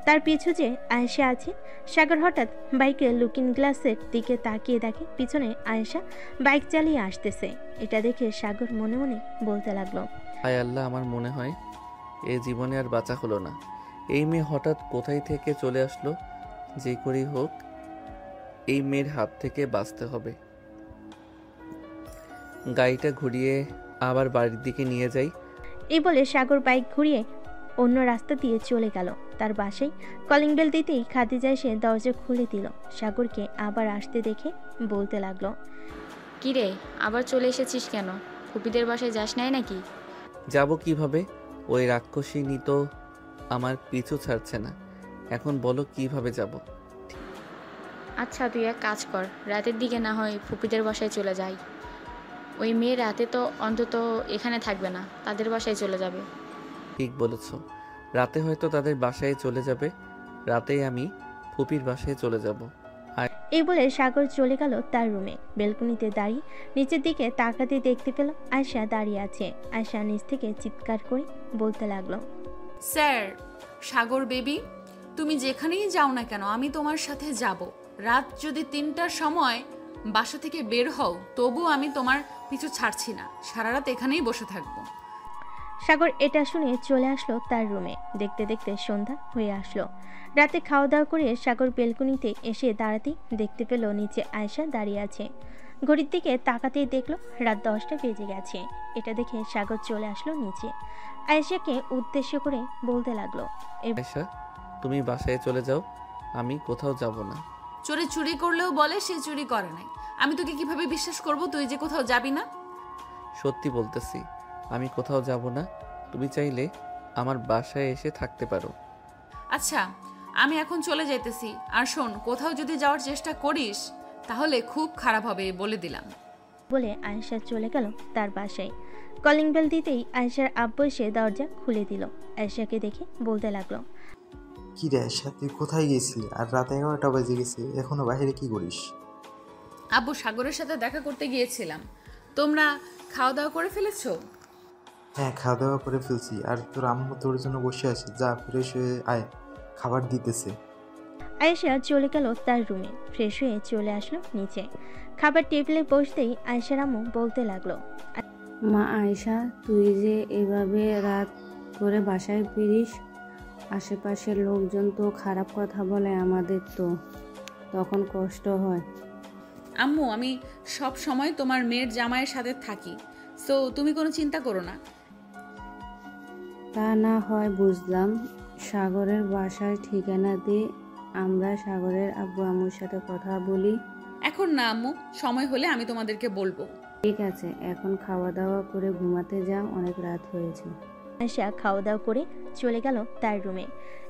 তার পিছু যে আয়েশা আছে। সাগর হঠাৎ বাইকের লুকিং গ্লাসের দিকে তাকিয়ে দেখে পিছনে আয়েশা বাইক চালিয়ে আসতেছে। এটা দেখে সাগর মনে মনে বলতে লাগলো, হায় আল্লাহ, আমার মনে হয় এ জীবনে আর বাঁচা হলো না। এই মেয়ে হঠাৎ কোথায় থেকে চলে আসলো। যে করেই হোক এই মেয়ের হাত থেকে বাঁচতে হবে। গাড়িটা ঘুরিয়ে আবার বাড়ির দিকে নিয়ে যাই। এই বলে সাগর বাইক ঘুরিয়ে অন্য রাস্তা দিয়ে চলে গেল তার বাসায়। কলিং বেল দিতেই খাদিজা এসে দরজা খুলে দিল। সাগরকে আবার আসতে দেখে বলতে লাগলো, কি রে, আবার চলে এসেছিস কেন? ফুপিদের বাসায় যাস নাই নাকি? যাব কিভাবে? ওই রাক্ষসী তো আমার পিছু ছাড়ছে না। এখন বলো কিভাবে যাব? আচ্ছা, তুই এক কাজ কর, রাতের দিকে না হয় ফুপিদের বাসায় চলে যাই। ওই মেয়ে রাতে তো অন্তত এখানে থাকবে না, তাদের বাসায় চলে যাবে। ঠিক বলেছ, রাতে হয়তো তাদের বাসায় চলে যাবে। রাতেই আমি ফুপির বাসায় চলে যাব। এই বলে সাগর চলে গেল তার রুমে। বেলকনিতে দাঁড়িয়ে নিচের দিকে তাকাতে দেখতে পেল আয়শা দাঁড়িয়ে আছে। আয়শা নিচ থেকে চিৎকার করে বলতে লাগলো, স্যার, সাগর বেবি, তুমি যেখানেই যাও না কেন আমি তোমার সাথে যাব। রাত যদি 3টার সময় বাসা থেকে বের হও তবু আমি তোমার পিছু ছাড়ছি না। সারা রাত এখানেই বসে থাকবো। সাগর এটা শুনে চলে আসলো তার রুমে। দেখতে দেখতে সন্ধ্যা হয়ে আসলো। রাতে খাওয়া দাওয়া করে সাগর বেলকনিতে এসে দাঁড়াতেই দেখতে পেল নিচে আয়শা দাঁড়িয়ে আছে। ঘড়ির দিকে তাকাতেই দেখলো রাত 10টা বেজে গেছে। এটা দেখে সাগর চলে আসলো নিচে। আয়েশাকে উদ্দেশ্য করে বলতে লাগলো, আয়েশা, তুমি বাসায় চলে যাও, আমি কোথাও যাব না। চোরে চুরি করলেও বলে সে চুরি করে নাই। আমি তোকে কিভাবে বিশ্বাস করব তুই যে কোথাও যাবি না? সত্যি বলতেছি, আমি কোথাও যাব না। তুমি চাইলে আমার বাসায় এসে থাকতে পারো। আচ্ছা, আমি এখন চলে যাইতেছি। আর শোন, কোথাও যদি যাওয়ার চেষ্টা করিস তাহলে খুব খারাপ হবে, বলে দিলাম। বলে আয়েশা চলে গেল তার বাসায়। কলিং বেল দিতেই আয়েশার আব্বু এসে দরজা খুলে দিল। আয়েশাকে দেখে বলতে লাগলো, কি রে আয়শা, তুই কোথায় গেছিলি? আর রাত 11টা বেজে গেছে, এখনো বাইরে কি করিস? আব্বু, সাগরের সাথে দেখা করতে গিয়েছিলাম। তোমরা খাওয়া দাওয়া করে ফেলেছো? হ্যাঁ, খাওয়া দাওয়া করে ফেলছি। আর তোর আম্মু তোর জন্য বসে আছে, যা ফ্রেশ হয়ে আয়, খাবার দিতেছে। আয়েশা চলে গেল তার রুমে। ফ্রেশ হয়ে চলে আসলো নিচে। খাবার টেবিলে বসতেই আয়েশার আম্মু বলতে লাগলো, মা আয়েশা, তুই যে এভাবে রাত করে বাসায় ফিরিস, আশেপাশের লোকজন তো খারাপ কথা বলে, আমাদের তো তখন কষ্ট হয়। আম্মু, আমি সব সময় তোমার মেয়ের জামাইয়ের সাথে থাকি, সো তুমি কোনো চিন্তা করো না। তা না হয় বুঝলাম, সাগরের বাসার ঠিকানা দিয়ে আমরা সাগরের আব্বু আম্মুর সাথে কথা বলি। এখন না আম্মু, সময় হলে আমি তোমাদেরকে বলবো। ঠিক আছে, এখন খাওয়া দাওয়া করে ঘুমাতে যাও, অনেক রাত হয়েছে। আয়েশা খাওয়া দাওয়া করে চলে গেল তার রুমে।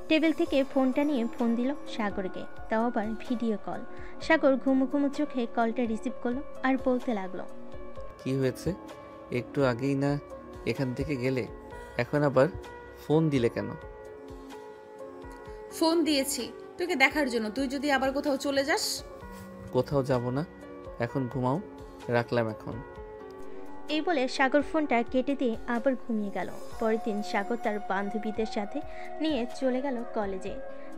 টেবিল থেকে ফোনটা নিয়ে ফোন দিল সাগরকে, তাও আবার ভিডিও কল। সাগর ঘুমু ঘুমু চোখে কলটা রিসিভ করলো আর বলতে লাগলো, কি হয়েছে? একটু আগেই না এখান থেকে গেলে, এখন আবার ফোন দিলে কেন? ফোন দিয়েছি তোকে দেখার জন্য, তুই যদি আবার কোথাও চলে যাস। কোথাও যাব না, এখন ঘুমাও, রাখলাম এখন। এই বলে সাগর ফোনটা কেটে দিয়ে আবার ঘুমিয়ে গেল। পরের দিন সাগর তার বান্ধবীদের সাথে নিয়ে চলে গেল কলেজে।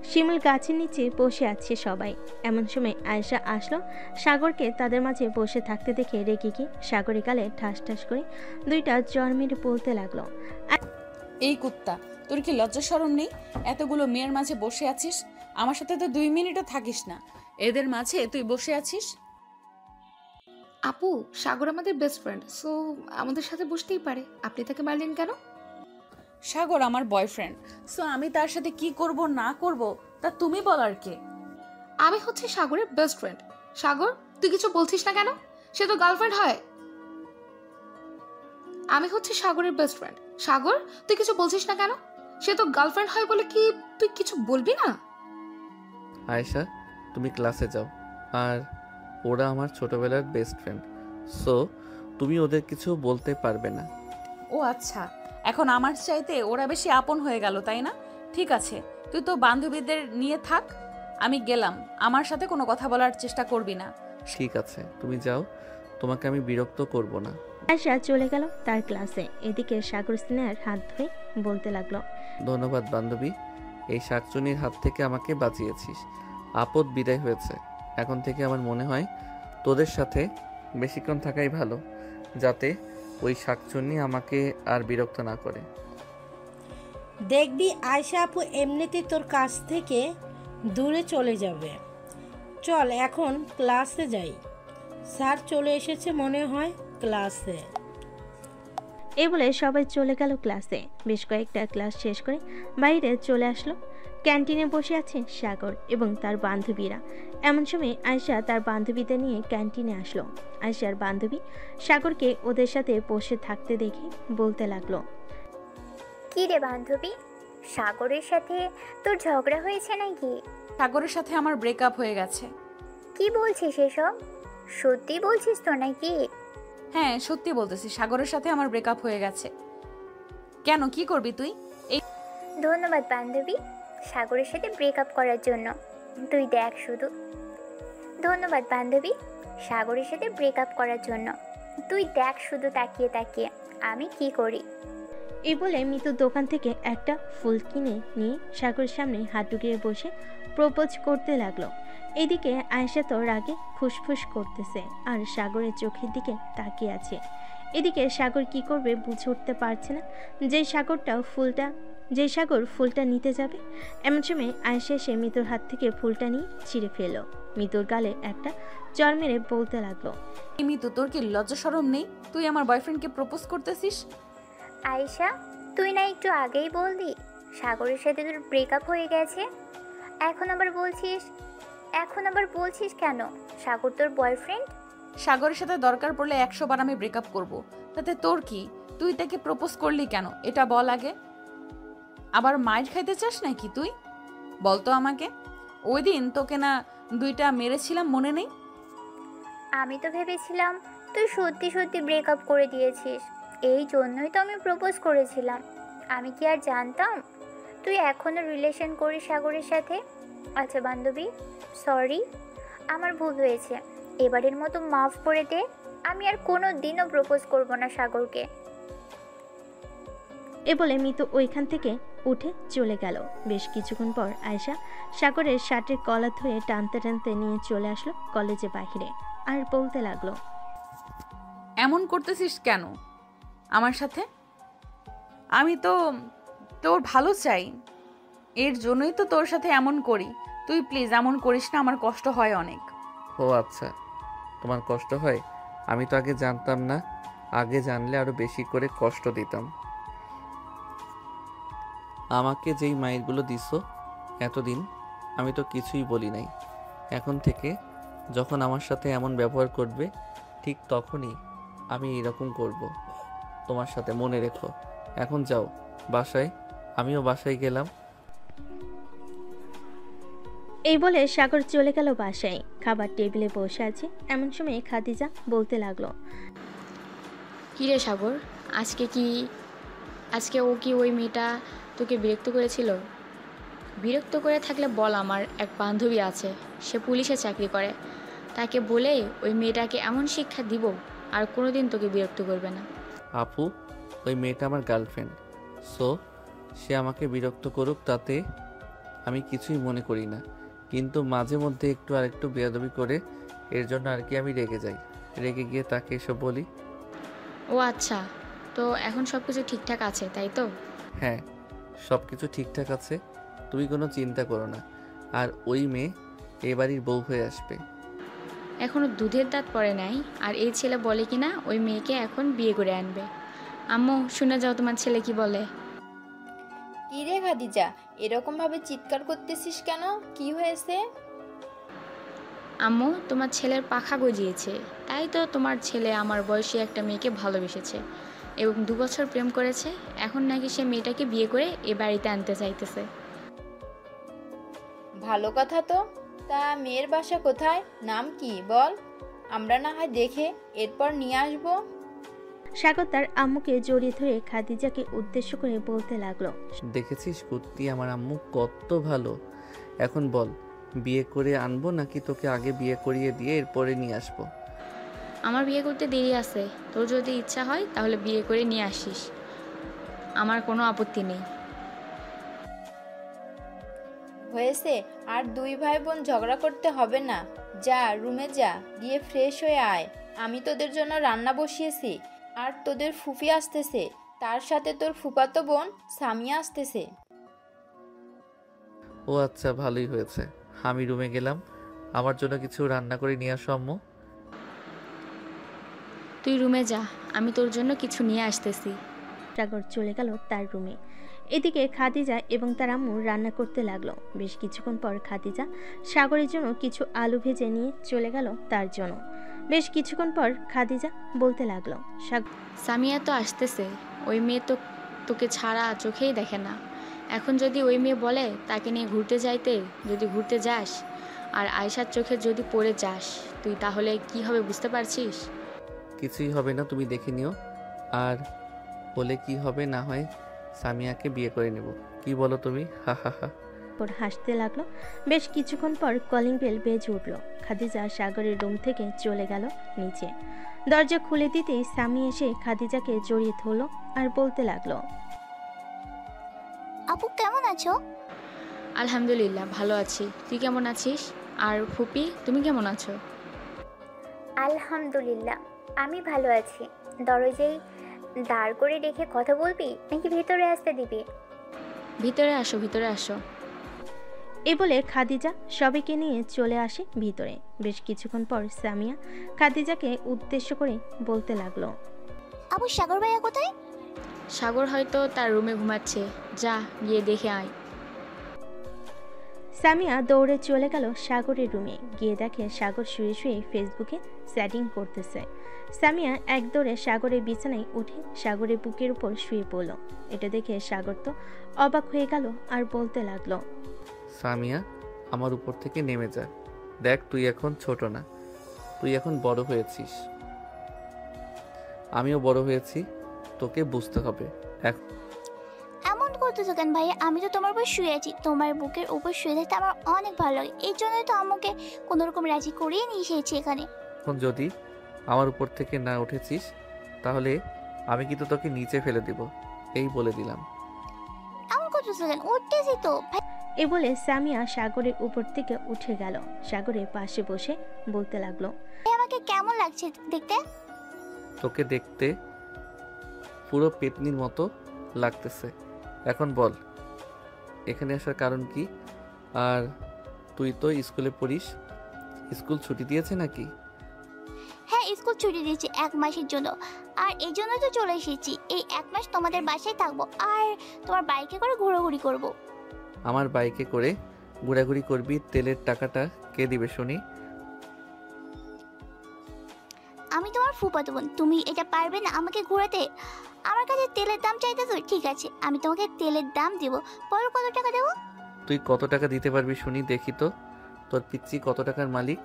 শিমুল গাছের নিচে বসে আছে সবাই। এমন সময় আয়েশা আসলো। সাগরকে তাদের মাঝে বসে থাকতে দেখে রেগে গিয়ে সাগরের গালে ঠাস ঠাস করে দুইটা জ্বর মেরে বলতে লাগলো, এই কুত্তা, তোর কি লজ্জা শরম নেই? এতগুলো মেয়ের মাঝে বসে আছিস, আমার সাথে তো 2 মিনিটও থাকিস না, এদের মাঝে তুই বসে আছিস। আপু, সাগর আমাদের বেস্ট ফ্রেন্ড, সো আমাদের সাথে বসতেই পারে। আপনি তাকে মারলেন কেন? সাগর আমার বয়ফ্রেন্ড, সো আমি তার সাথে কি করব না করব তা তুমি বলার কে? আমি হচ্ছে সাগরের বেস্ট ফ্রেন্ড। সাগর, তুই কিছু বলছিস না কেন? সে তো গার্লফ্রেন্ড হয়। আমি হচ্ছে সাগরের বেস্ট ফ্রেন্ড। সাগর, তুই কিছু বলছিস না কেন? সে তো গার্লফ্রেন্ড হয় বলে কি তুই কিছু বলবি না? আয়েশা, তুমি ক্লাসে যাও। আর ওরা আমার ছোটবেলার বেস্ট ফ্রেন্ড, সো তুমি ওদের কিছু বলতে পারবে না। ও আচ্ছা, এখন আমার চাইতে ওরা বেশি আপন হয়ে গেল, তাই না? ঠিক আছে, তুই তো বান্ধবীদের নিয়ে থাক, আমি গেলাম। আমার সাথে কোনো কথা বলার চেষ্টা করবি না। ঠিক আছে, তুমি যাও, তোমাকে আমি বিরক্ত করব না। আয়েশা চলে গেল তার ক্লাসে। এদিকে সাগর স্নেহার হাত ধরে বলতে লাগলো, ধন্যবাদ বান্ধবী, এই শাকচুনির হাত থেকে আমাকে বাঁচিয়েছিস। আপদ বিদায় হয়েছে। এখন থেকে আমার মনে হয় তোদের সাথে বেশিক্ষণ থাকাই ভালো, যাতে ওই শাকচুন্নি আমাকে আর বিরক্ত না করে। দেখবি আয়শা আপু এমনিতে তোর কাছ থেকে দূরে চলে যাবে। চল এখন ক্লাসে যাই, স্যার চলে এসেছে মনে হয় ক্লাসে। এই বলে সবাই চলে গেল ক্লাসে। বেশ কয়েকটা ক্লাস শেষ করে বাইরে চলে আসলো। ক্যান্টিনে বসে আছে সাগর এবং তার বান্ধবীরা। এমন সময় আয়েশা তার বান্ধবীদের নিয়ে ক্যান্টিনে আসলো। আয়েশার বান্ধবী সাগরকে ওদের সাথে বসে থাকতে দেখে বলতে লাগলো, কি রে বান্ধবী, সাগরের সাথে তোর ঝগড়া হয়েছে নাকি? সাগরের সাথে আমার ব্রেকআপ হয়ে গেছে। কি বলছিস এসব? সত্যি বলছিস তো নাকি? হ্যাঁ, সত্যি বলতেছি, সাগরের সাথে আমার ব্রেকআপ হয়ে গেছে। কেন, কি করবি তুই? এই ধন্যবাদ বান্ধবী, সাগরের সাথে ব্রেকআপ করার জন্য। তুই দেখ শুধু। ধন্যবাদ বান্ধবী, সাগরের সাথে ব্রেকআপ করার জন্য। তুই দেখ শুধু তাকিয়ে তাকিয়ে আমি কি করি। এই বলে মিতু দোকান থেকে একটা ফুল কিনে নিয়ে সাগরের সামনে হাত ঢুকিয়ে বসে প্রপোজ করতে লাগলো। এদিকে আয়েশা তো রাগে ফুসফুস করতেছে আর সাগরের চোখের দিকে তাকিয়ে আছে। এদিকে সাগর কি করবে বুঝে উঠতে পারছে না। যে সাগর ফুলটা নিতে যাবে, এমন সময় আয়েশা এসে মিতুর হাত থেকে ফুলটা নিয়ে ছিঁড়ে ফেললো। মিতুর গালে একটা চর মেরে বলতে লাগলো, মিতু, তোর কি লজ্জা শরম নেই? তুই আমার বয়ফ্রেন্ডকে প্রপোজ করতেছিস? আয়েশা, তুই না একটু আগেই বললি সাগরের সাথে তোর ব্রেকআপ হয়ে গেছে? এখন আবার বলছিস কেন সাগর তোর বয়ফ্রেন্ড? সাগরের সাথে দরকার পড়লে 100 বার আমি ব্রেকআপ করব, তাতে তোর কি? তুই তাকে প্রপোজ করলি কেন এটা বল আগে। আবার মাইর খাইতে চাস নাকি তুই? বল তো আমাকে। ওই দিন তোকে না 2টা মেরেছিলাম, মনে নেই? আমি তো ভেবেছিলাম তুই সত্যি সত্যি ব্রেকআপ করে দিয়েছিস, এই জন্যই তো আমি প্রপোজ করেছিলাম। আমি কি আর জানতাম তুই এখনো রিলেশন করিস সাগরের সাথে? আচ্ছা বান্ধবী, সরি, আমার ভুল হয়েছে, এবারের মতো মাফ করে দে। আমি আর কোনো দিনও প্রপোজ করব না সাগরকে। এ বলে মিতু ওইখান থেকে উঠে চলে গেল। বেশ কিছুক্ষণ পর আয়েশা সাগরের শার্টের কলার ধরে টানতে টানতে নিয়ে চলে আসলো কলেজে বাহিরে আর বলতে লাগলো, এমন করতেছিস কেন আমার সাথে? আমি তো তোর ভালো চাই, এর জন্যই তো তোর সাথে এমন করি। তুই প্লিজ এমন করিস না, আমার কষ্ট হয় অনেক। ও আচ্ছা, তোমার কষ্ট হয়? আমি তো আগে জানতাম না, আগে জানলে আরো বেশি করে কষ্ট দিতাম। আমাকে যেই মাইরগুলো দিছো এতদিন, আমি তো কিছুই বলি নাই। এখন থেকে যখন আমার সাথে এমন ব্যবহার করবে, ঠিক তখনই আমি এরকম করব তোমার সাথে, মনে রেখো। এখন যাও বাসায়। আমিও বাসায় গেলাম। এই বলে সাগর চলে গেল বাসায়। খাবার টেবিলে বসে আছে, এমন সময় খাদিজা বলতে লাগলো, কিরে সাগর, আজকে ও কি ওই মেয়েটা তোকে বিরক্ত করেছিল? বিরক্ত করে থাকলে বল, আমার এক বান্ধবী আছে, সে পুলিশে চাকরি করে, তাকে বলে ওই মেয়েটাকে এমন শিক্ষা দিব আর কোনোদিন তোকে বিরক্ত করবে না। আপু, ওই মেয়েটা আমার গার্লফ্রেন্ড, সো সে আমাকে বিরক্ত করুক তাতে আমি কিছুই মনে করি না, কিন্তু মাঝে মধ্যে একটু আরেকটু বেয়াদবি করে, এর জন্য আর কি আমি রেগে যাই। রেগে গিয়ে তাকে এসব বলি। ও আচ্ছা, তো এখন সব কিছু ঠিকঠাক আছে তাই তো? হ্যাঁ, সব কিছু ঠিকঠাক আছে, তুমি কোনো চিন্তা করো না। আর ওই মেয়ে এ বাড়ির বউ হয়ে আসবে। এখনও দুধের দাঁত পড়ে নাই, আর এই ছেলে বলে কি না ওই মেয়েকে এখন বিয়ে করে আনবে। আম্মু, শুনে যাও তোমার ছেলে কি বলে। কি রে খাদিজা, এরকম ভাবে চিৎকার করতেছিস কেন? কি হয়েছে? আম্মু, তোমার ছেলের পাখা গজিয়েছে, তাই তো তোমার ছেলে আমার বয়সী একটা মেয়েকে ভালোবেসেছে এবং 2 বছর প্রেম করেছে। এখন নাকি সে মেয়েটাকে বিয়ে করে এ বাড়িতে আনতে চাইতেছে। ভালো কথা তো। তা মেয়ের বাসা কোথায়, নাম কি বল, আমরা না হয় দেখে এরপর নিয়ে আসবো। সাগর তার আম্মুকে জড়িয়ে ধরে খাদিজাকে উদ্দেশ্য করে বলতে লাগলো, দেখেছিস কুত্তি, আমার আম্মু কত ভালো। এখন বল, বিয়ে করে আনবো নাকি তোকে আগে বিয়ে করিয়ে দিয়ে এরপরে নিয়ে আসবো? আমার বিয়ে করতে দেরি আছে, তোর যদি ইচ্ছা হয় তাহলে বিয়ে করে নিয়ে আসিস, আমার কোনো আপত্তি নেই। হয়েছে, আর 2 ভাই বোন ঝগড়া করতে হবে না। যা রুমে যা, গিয়ে ফ্রেশ হয়ে আয়। আমি তোদের জন্য রান্না বসিয়েছি, আর তোদের ফুফি আসতেছে, তার সাথে তোর ফুফাতো বোন সামিয়া আসতেছে। ও আচ্ছা, ভালোই হয়েছে। আমি রুমে গেলাম, আমার জন্য কিছু রান্না করে নিয়ে আসো আম্মু। তুই রুমে যা, আমি তোর জন্য কিছু নিয়ে আসতেছি। সাগর চলে গেল তার রুমে। এদিকে খাদিজা এবং তার আম্মু রান্না করতে লাগলো। বেশ কিছুক্ষণ পর খাদিজা সাগরের জন্য কিছু আলু ভেজে নিয়ে চলে গেল তার জন্য। বেশ কিছুক্ষণ পর খাদিজা বলতে লাগলো, সামিয়া তো আসতেছে, ওই মেয়ে তো তোকে ছাড়া চোখেই দেখে না। এখন যদি ওই মেয়ে বলে তাকে নিয়ে ঘুরতে যাইতে, যদি ঘুরতে যাস আর আয়শার চোখে যদি পড়ে যাস, তুই তাহলে কি হবে বুঝতে পারছিস? কিছুই হবে না, তুমি দেখে নিও। আর বলে কি হবে না হয় সামিয়াকে বিয়ে করে নেব, কি বলো তুমি? হা হা হা। হাসতে লাগলো। বেশ কিছুক্ষণ পর কলিং বেল বেজে উঠলো। খাদিজা সাগরের রুম থেকে চলে গেল নিচে। দরজা খুলে দিতেই সামি এসে খাদিজাকে জড়িয়ে ধরলো আর বলতে লাগলো, আপু কেমন আছো? আলহামদুলিল্লাহ ভালো আছি, তুই কেমন আছিস? আর ফুপি, তুমি কেমন আছো? আলহামদুলিল্লাহ আমি ভালো আছি। দরজায় দাঁড় করে রেখে কথা বলবি নাকি ভিতরে আসতে দিবি? ভিতরে আসো, ভিতরে আসো। এ বলে খাদিজা সবাইকে নিয়ে চলে আসে ভিতরে। বেশ কিছুক্ষণ পর সামিয়া খাদিজাকে উদ্দেশ্য করে বলতে লাগলো, আপু সাগর ভাইয়া কোথায়? সাগর হয়তো তার রুমে ঘুমাচ্ছে, যা গিয়ে দেখে আয়। সামিয়া দৌড়ে চলে গেল সাগরের রুমে। গিয়ে দেখে সাগর শুয়ে শুয়ে ফেসবুকে চ্যাটিং করতেছে। সামিয়া এক দৌড়ে সাগরের বিছানায় উঠে সাগরের বুকের উপর শুয়ে পড়ল। এটা দেখে সাগর তো অবাক হয়ে গেল আর বলতে লাগলো, সামিয়া, আমার উপর থেকে নেমে যা। দেখ, তুই এখন ছোট না, তুই এখন বড় হয়েছিস, আমিও বড় হয়েছি, তোকে বুঝতে হবে। এমন করতেছো কেন ভাইয়া? আমি তো তোমার উপর শুয়ে আছি, তোমার বুকের উপর শুয়ে থাকতে আমার অনেক ভালো লাগে, এই জন্যই তো আমাকে কোনোরকম রাজি করিয়ে নিয়ে এসেছি এখানে। এখন যদি আমার উপর থেকে না উঠেছিস তাহলে আমি কিন্তু তোকে নিচে ফেলে দিব, এই বলে দিলাম। এমন করতেছো কেন? উঠতেছি তো। এ বলে সামিয়া সাগরের উপর থেকে উঠে গেল। সাগরের পাশে বসে বলতে লাগলো, আমাকে কেমন লাগছে দেখতে? তোকে দেখতে পুরো পেতনির মতো লাগতেছে। এখন বল, এখানে আসার কারণ কি? আর তুই তো স্কুলে পড়িস, স্কুল ছুটি দিয়েছে নাকি? হ্যাঁ, স্কুল ছুটি দিয়েছি 1 মাসের জন্য, আর এই জন্য তো চলে এসেছি। এই 1 মাস তোমাদের বাসায় থাকবো আর তোমার বাইকে করে ঘোরাঘুরি করব। আমার বাইকে করে ঘোরাঘুরি করবি? তেলের টাকাটা কে দিবে শুনি? আমি তোমার ফুফাতো বোন, তুমি এটা পারবে না আমাকে ঘোরাতে? আমার কাছে তেলের দাম চাইতেছো, ঠিক আছে আমি তোমাকে তেলের দাম দিব। বলো কত টাকা দেবো? তুই কত টাকা দিতে পারবি শুনি, দেখি তো তোর পিচ্চি কত টাকার মালিক।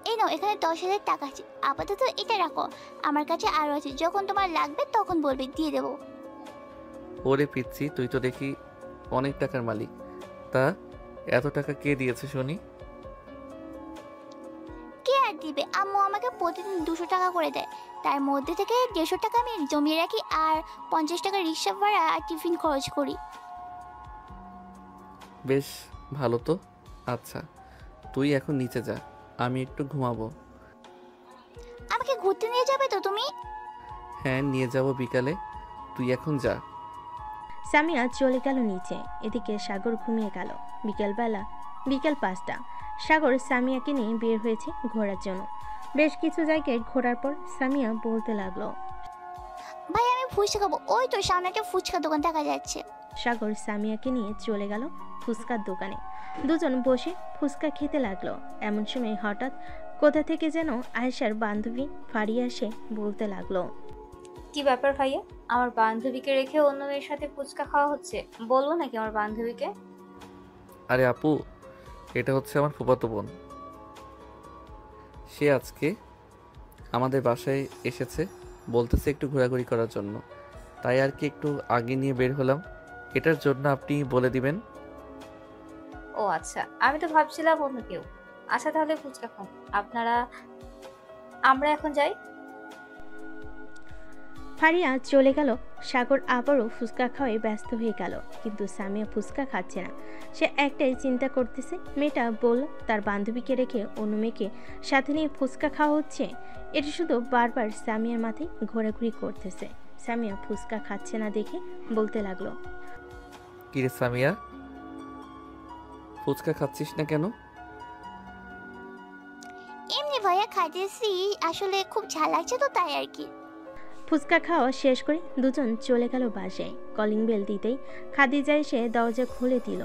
এই নাও, এখানে 10,000 টাকা আছে, আপাতত এটা রাখো। আমার কাছে আরও আছে, যখন তোমার লাগবে তখন বলবে, দিয়ে দেবো। ওরে পিচ্চি, তুই তো দেখি অনেক টাকার মালিক, তা এত টাকা কে দিয়েছে শুনি? কে আর দিবে? হবে। আম্মু আমাকে প্রতিদিন 200 টাকা করে দেয়, তার মধ্যে থেকে 150 টাকা আমি জমিয়ে রাখি আর 50 টাকা রিক্সা ভাড়া আর টিফিন খরচ করি। বেশ ভালো তো। আচ্ছা, তুই এখন নিচে যা, আমি একটু ঘুমাবো। আমাকে ঘুরতে নিয়ে যাবে তো তুমি? হ্যাঁ, নিয়ে যাব বিকালে, তুই এখন যা। সামিয়া চলে গেল নিচে। এদিকে সাগর ঘুমিয়ে গেল। বিকেল 5টা। সাগর সামিয়াকে নিয়ে বের হয়েছে ঘোরার জন্য। বেশ কিছু জায়গায় ঘোরার পর সামিয়া বলতে লাগলো, ভাই আমি ফুচকা খাবো, ওই তো সামনে একটা ফুচকা দোকান দেখা যাচ্ছে। সাগর সামিয়াকে নিয়ে চলে গেল ফুচকার দোকানে। দুজন বসে ফুচকা খেতে লাগলো। এমন সময় হঠাৎ কোথা থেকে যেন আয়েশার বান্ধবী ফারিয়া এসে বলতে লাগলো, কি ব্যাপার ভাইয়া, আমার বান্ধবীকে রেখে অন্য মেয়ের সাথে ফুচকা খাওয়া হচ্ছে? বলবো নাকি আমার বান্ধবীকে? আরে আপু, এটা হচ্ছে আমার ফুফাতো বোন। সে আজকে আমাদের বাসায় এসেছে, বলতেছে একটু ঘোরাঘুরি করার জন্য, তাই আর কি একটু আগে নিয়ে বের হলাম। এটার জন্য আপনি বলে দিবেন। ও আচ্ছা, আমি তো ভাবছিলাম অন্য কেউ। আচ্ছা তাহলে ফুচকা খান আমরা এখন যাই। ফারিয়া চলে গেল। সাগর আবারও ফুচকা খাওয়ায় ব্যস্ত হয়ে গেল, কিন্তু সামিয়া ফুচকা খাচ্ছে না। সে একটাই চিন্তা করতেছে, মেয়েটা বলল তার বান্ধবীকে রেখে অন্য মেয়েকে সাথে নিয়ে ফুচকা খাওয়া হচ্ছে। এটা শুধু বারবার সামিয়ার মাথায় ঘোরাঘুরি করতেছে। সামিয়া ফুচকা খাচ্ছে না দেখে বলতে লাগলো, কিরে সামিয়া, ফুচকা খাচ্ছিস না কেন? এমনি ভাইয়া খাইতেছি, আসলে খুব ঝাল লাগছে তো তাই আর কি। ফুচকা খাওয়া শেষ করে দুজন চলে গেল বাসায়। কলিং বেল দিতেই খাদিজা এসে দরজা খুলে দিল।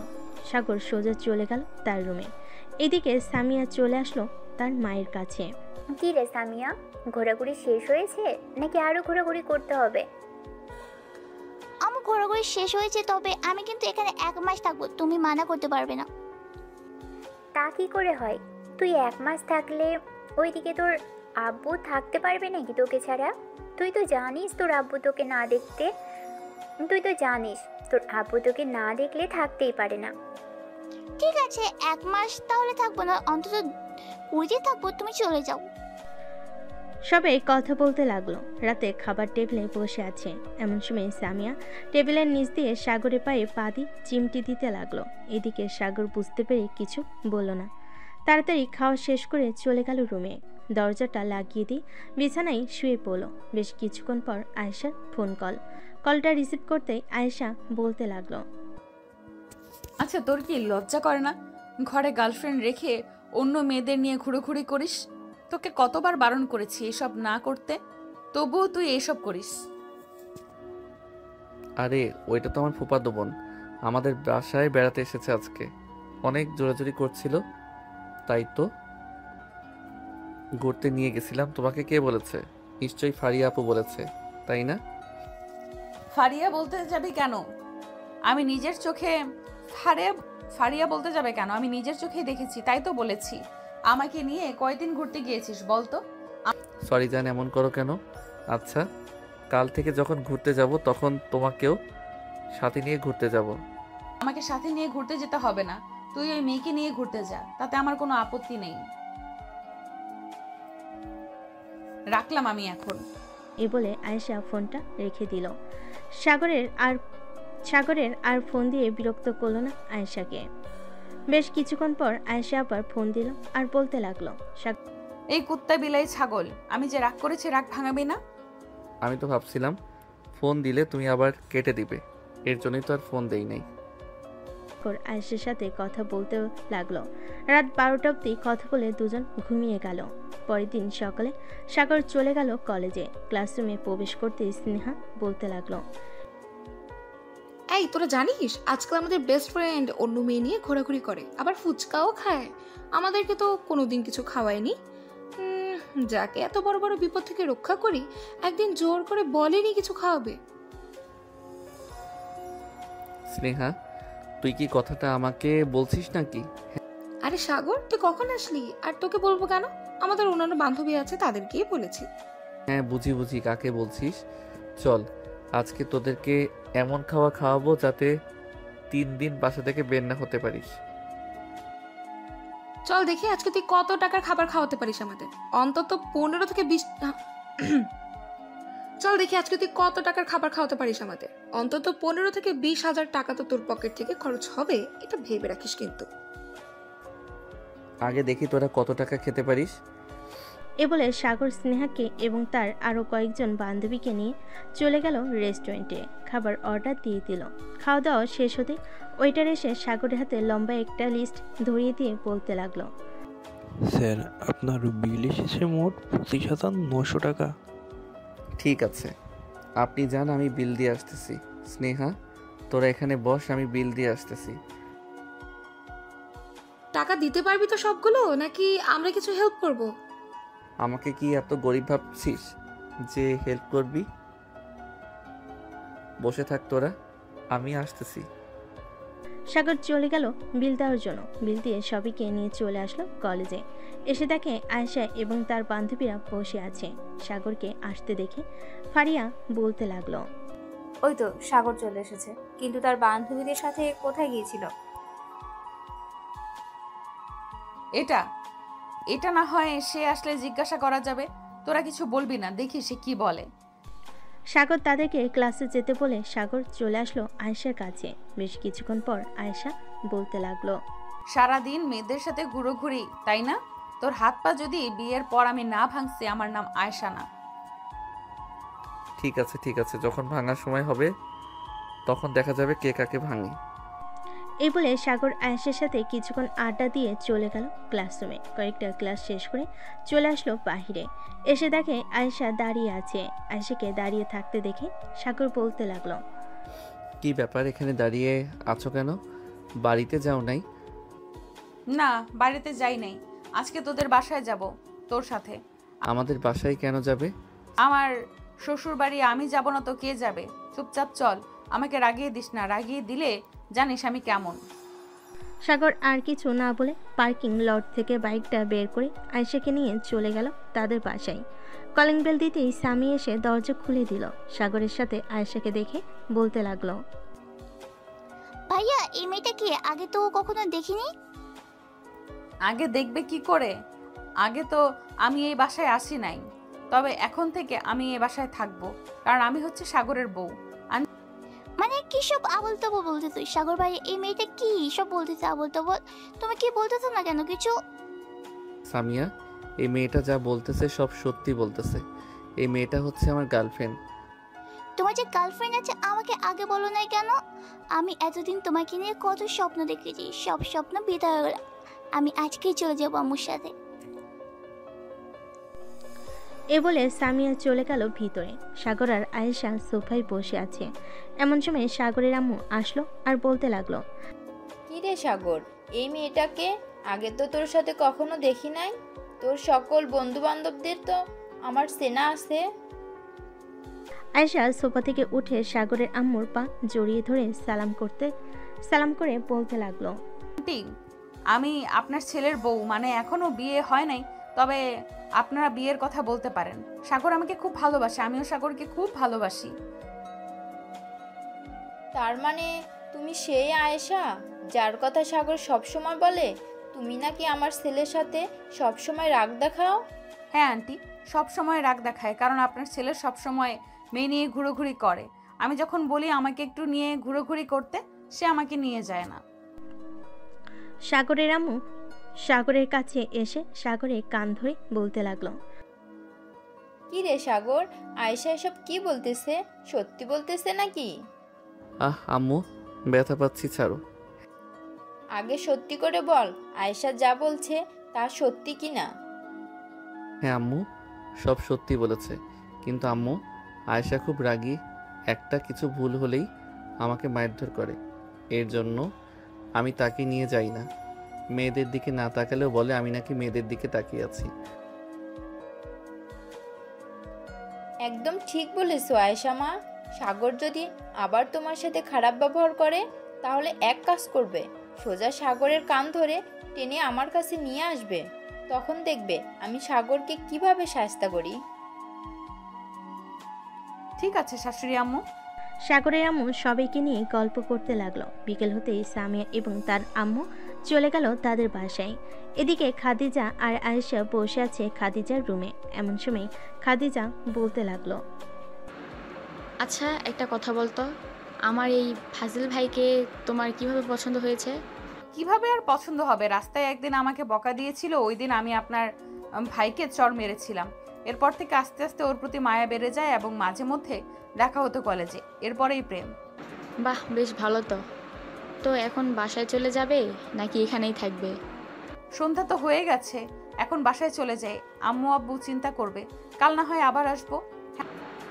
সাগর সোজা চলে গেল তার রুমে। এদিকে সামিয়া চলে আসলো তার মায়ের কাছে। কি রে সামিয়া, ঘোরাঘুরি শেষ হয়েছে নাকি আরো ঘোরাঘুরি করতে হবে? আমার ঘোরাঘুরি শেষ হয়েছে, তবে আমি কিন্তু এখানে 1 মাস থাকবো, তুমি মানা করতে পারবে না। তা কি করে হয়? তুই 1 মাস থাকলে ওইদিকে তোর আব্বু থাকতে পারবে নাকি তোকে ছাড়া? তুই তো জানিস তোর আব্বু তোকে না দেখলে থাকতেই পারে না। ঠিক আছে, 1 মাস তাহলে থাকবো না, অন্তত 20 দিন থাকবো, তুমি চলে যাও। সবাই কথা বলতে লাগলো। রাতে খাবার টেবিলে বসে আছে। এমন সময় সামিয়া টেবিলের নিচ দিয়ে সাগরের পায়ে পা দিয়ে চিমটি দিতে লাগলো। এদিকে সাগর বুঝতে পেরে কিছু বলল না। তাড়াতাড়ি খাওয়া শেষ করে চলে গেল রুমে। দরজাটা লাগিয়ে দিয়ে বিছানায় শুয়ে পড়ল। বেশ কিছুক্ষণ পর আয়েশার ফোন কলটা রিসিভ করতেই আয়েশা বলতে লাগলো, আচ্ছা তোর কি লজ্জা করে না? ঘরে গার্লফ্রেন্ড রেখে অন্য মেয়েদের নিয়ে ঘুরোঘুরি করিস? তোকে কতবার বারণ করেছি এসব না করতে, তবুও তুই এসব করিস। আরে ওইটা তো আমার ফুফাতো বোন, আমাদের বাসায় বেড়াতে এসেছে আজকে। অনেক জোরাজুরি করছিল, তাই তো ঘুরতে নিয়ে গেছিলাম। তোমাকে কে বলেছে? নিশ্চয়ই ফারিয়া আপু বলেছে, তাই না? ফারিয়া বলতে যাবে কেন? আমি নিজের চোখে ফারিয়া বলতে যাবে কেন? আমি নিজের চোখেই দেখেছি, তাই তো বলেছি। আমাকে নিয়ে কয়দিন ঘুরতে গিয়েছিস বলতো? সরি জান, এমন করো কেন? আচ্ছা, কাল থেকে যখন ঘুরতে যাব তখন তোমাকেও সাথে নিয়ে ঘুরতে যাব। আমাকে সাথে নিয়ে ঘুরতে যেতে হবে না, তুই ওই মেয়েকে নিয়ে ঘুরতে যা, তাতে আমার কোনো আপত্তি নেই। রাখলাম আমি এখন। এই বলে আয়েশা ফোনটা রেখে দিল। সাগরের আর ফোন দিয়ে বিরক্ত করলো না আয়েশাকে। বেশ কিছুক্ষণ পর আয়েশা আবার ফোন দিল আর বলতে লাগলো, এই কুত্তা বিলাই ছাগল, আমি যে রাগ করেছি রাগ ভাঙাবি না? আমি তো ভাবছিলাম ফোন দিলে তুমি আবার কেটে দিবে, এর জন্যই তো আর ফোন দেই নাই। আয়েশার সাথে কথা বলতে লাগলো। রাত 12টা অবধি কথা বলে দুজন ঘুমিয়ে গেল। পরের দিন সকালে সাগর চলে গেল কলেজে। ক্লাসরুমে প্রবেশ করতে স্নেহা বলতে লাগলো, এই তোরা জানিস আজকাল আমাদের বেস্ট ফ্রেন্ড অন্য মেয়ে নিয়ে ঘোরাঘুরি করে, আবার ফুচকাও খায়। আমাদেরকে তো কোনোদিন কিছু খাওয়ায়নি। যাকে এত বড় বড় বিপদ থেকে রক্ষা করি, একদিন জোর করে বলেনি কিছু খাওয়াবে। স্নেহা, তুই কি কথাটা আমাকে বলছিস নাকি? আরে সাগর, তুই কখন আসলি? আর তোকে বলবো কেন? আমাদের অন্যান্য বান্ধবী আছে, তাদেরকেই বলেছি। হ্যাঁ বুঝি কাকে বলছিস। চল আজকে তোদেরকে এমন খাওয়া খাওয়াবো যাতে 3 দিন বাসা থেকে বের না হতে পারিস। চল দেখি আজকে তুই কত টাকার খাবার খাওয়াতে পারিস আমাদের। অন্তত 15 থেকে 20 চল দেখি আজকে তুই কত টাকার খাবার খাওয়াতে পারিস আমাদের। অন্তত 15 থেকে 20,000 টাকা তো তোর পকেট থেকে খরচ হবে, এটা ভেবে রাখিস কিন্তু। আগে দেখি তোরা কত টাকা খেতে পারিস। এ বলে সাগর স্নেহাকে এবং তার আরও কয়েকজন বান্ধবীকে নিয়ে চলে গেল রেস্টুরেন্টে। খাবার অর্ডার দিয়ে দিল। খাওয়া দাওয়া শেষ হতে ওয়েটার এসে সাগরের হাতে লম্বা একটা লিস্ট ধরিয়ে দিয়ে বলতে লাগলো, স্যার আপনার বিল এসেছে মোট 25,900 টাকা। ঠিক আছে, আপনি যান, আমি বিল দিয়ে আসতেছি। স্নেহা, তোরা এখানে বস, আমি বিল দিয়ে আসতেছি। টাকা দিতে পারবি তো সবগুলো, নাকি আমরা কিছু হেল্প করব? আমাকে কি এত গরিব ভাবছিস যে হেল্প করবি? বসে থাক তোরা, আমি আসতেছি। সাগর চলে গেল বিল দেওয়ার জন্য। বিল দিয়ে সবাইকে নিয়ে চলে আসলো কলেজে। এসে দেখে আয়েশা এবং তার বান্ধবীরা বসে আছে। সাগরকে আসতে দেখে ফারিয়া বলতে লাগলো, ওই তো সাগর চলে এসেছে, কিন্তু তার বান্ধবীদের সাথে কোথায় গিয়েছিল? এটা এটা না হয় সে আসলে জিজ্ঞাসা করা যাবে। তোরা কিছু বলবি না, দেখি সে কি বলে। সাগর তাদেরকে ক্লাসে যেতে বলে সাগর চলে আসলো আয়েশার কাছে। বেশ কিছুক্ষণ পর আয়েশা বলতে লাগলো, সারাদিন মেয়েদের সাথে ঘুরোঘুরি, তাই না? তোর হাত পা যদি বিয়ের পর আমি না ভাঙছি, আমার নাম আয়েশা না। ঠিক আছে, যখন ভাঙার সময় হবে তখন দেখা যাবে কে কাকে ভাঙে। এই বলে সাগর আয়েশার সাথে কিছুক্ষণ আড্ডা দিয়ে চলে গেল ক্লাসরুমে। কয়েকটা ক্লাস শেষ করে চলে আসলো বাহিরে। এসে দেখে আয়েশা দাঁড়িয়ে আছে। আয়েশাকে দাঁড়িয়ে থাকতে দেখে সাগর বলতে লাগলো, কি ব্যাপার, এখানে দাঁড়িয়ে আছো কেন? বাড়িতে যাও নাই? না, বাড়িতে যাই নাই, আজকে তোদের বাসায় যাব তোর সাথে। আমাদের বাসায় কেন যাবে? আমার শ্বশুর বাড়ি আমি যাব না তো কে যাবে? চুপচাপ চল, আমাকে রাগিয়ে দিস না, রাগিয়ে দিলে জানিস আমি কেমন। সাগর আর কিছু না বলে পার্কিং লট থেকে বাইকটা বের করে আয়েশাকে নিয়ে চলে গেল তাদের বাসায়। কলিং বেল দিতেই স্বামী এসে দরজা খুলে দিল। সাগরের সাথে আয়েশাকে দেখে বলতে লাগলো, ভাইয়া এই মেয়েটা কি? আগে তো কখনো দেখিনি। আগে দেখবে কি করে? আগে তো আমি এই বাসায় আসি নাই, তবে এখন থেকে আমি এই বাসায় থাকবো, কারণ আমি হচ্ছে সাগরের বউ। মানে কি সব আবল তাবল বলতেছ সাগর ভাই? এই মেয়েটা কি সব বলতেছে আবল তাবল? তুমি কি বলতেছো না কেন কিছু? সামিয়া, এই মেয়েটা যা বলতেছে সব সত্যি বলতেছে। এই মেয়েটা হচ্ছে আমার গার্লফ্রেন্ড। তোমার যে গার্লফ্রেন্ড আছে আমাকে আগে বলো না কেন? আমি এতদিন তোমাকে নিয়ে কত স্বপ্ন দেখেছি, সব স্বপ্ন বিদায় হলো। আমি আজকেই চলে যাবো আম্মুর সাথে। এ বলে সামিয়া চলে গেল ভিতরে। সাগর আর আয়েশা সোফায় বসে আছে। এমন সময় সাগরের আম্মু আসলো আর বলতে লাগলো, কি রে সাগর, এই মেয়েটাকে আগে তো তোর সাথে কখনো দেখি নাই। তোর সকল বন্ধু বান্ধবদের তো আমার চেনা আছে। আয়েশা সোফা থেকে উঠে সাগরের আম্মুর পা জড়িয়ে ধরে সালাম করে বলতে লাগলো, আন্টি, আমি আপনার ছেলের বউ, মানে এখনো বিয়ে হয় নাই, তবে আপনারা বিয়ের কথা বলতে পারেন। সাগর আমাকে খুব ভালোবাসে, আমিও সাগরকে খুব ভালোবাসি। তার মানে তুমি সেই আয়েশা যার কথা সাগর সবসময় বলে? তুমি নাকি আমার ছেলের সাথে সবসময় রাগ দেখাও? হ্যাঁ আন্টি, সব সময় রাগ দেখায়, কারণ আপনার ছেলে সব সময় মেয়ে নিয়ে ঘুরোঘুরি করে। আমি যখন বলি আমাকে একটু নিয়ে ঘুরোঘুরি করতে, সে আমাকে নিয়ে যায় না। সাগরের আম্মু সাগরের কাছে এসে সাগরের কান ধরে বলতে লাগলো, কি রে সাগর, আয়েশা এসব কি বলতেছে? সত্যি বলতেছে নাকি? আম্মু, ব্যথা পাচ্ছি, ছাড়ো। আগে সত্যি করে বল, আয়েশা যা বলছে তা সত্যি কি না? হ্যাঁ আম্মু, সব সত্যি বলেছে। কিন্তু আম্মু, আয়েশা খুব রাগী। একটা কিছু ভুল হলেই আমাকে মারধর করে। এর জন্য আমি তাকে নিয়ে যাই না। মেয়েদের দিকে না তাকালেও বলে আমি নাকি মেয়েদের দিকে তাকিয়ে আছি। একদম ঠিক বলেছো আয়েশা মা। সাগর যদি আবার তোমার সাথে খারাপ ব্যবহার করে তাহলে এক কাজ করবে, সোজা সাগরের কান ধরে টেনে আমার কাছে নিয়ে আসবে। তখন দেখবে আমি সাগরকে কিভাবে শায়েস্তা করি। ঠিক আছে শাশুড়ি আম্মু। সাগরের আম্মু সবাইকে নিয়ে গল্প করতে লাগলো। বিকেল হতেই সামিয়া এবং তার আম্মু চলে গেল তাদের বাসায়। এদিকে খাদিজা আর আয়েশা বসে আছে খাদিজার রুমে। এমন সময় খাদিজা বলতে লাগলো, আচ্ছা একটা কথা বলতো, আমার এই ফাজিল ভাইকে তোমার কিভাবে পছন্দ হয়েছে? কিভাবে আর পছন্দ হবে? রাস্তায় একদিন আমাকে বকা দিয়েছিল, ওই দিন আমি আপনার ভাইকে চড় মেরেছিলাম। এরপর থেকে আস্তে আস্তে ওর প্রতি মায়া বেড়ে যায় এবং মাঝে মধ্যে দেখা হতো কলেজে, এরপরেই প্রেম। বাহ, বেশ ভালো তো। তো এখন বাসায় চলে যাবে নাকি এখানেই থাকবে? সন্ধ্যা তো হয়ে গেছে, এখন বাসায় চলে যাই। আম্মু আব্বু চিন্তা করবে, কাল না হয় আবার আসবো।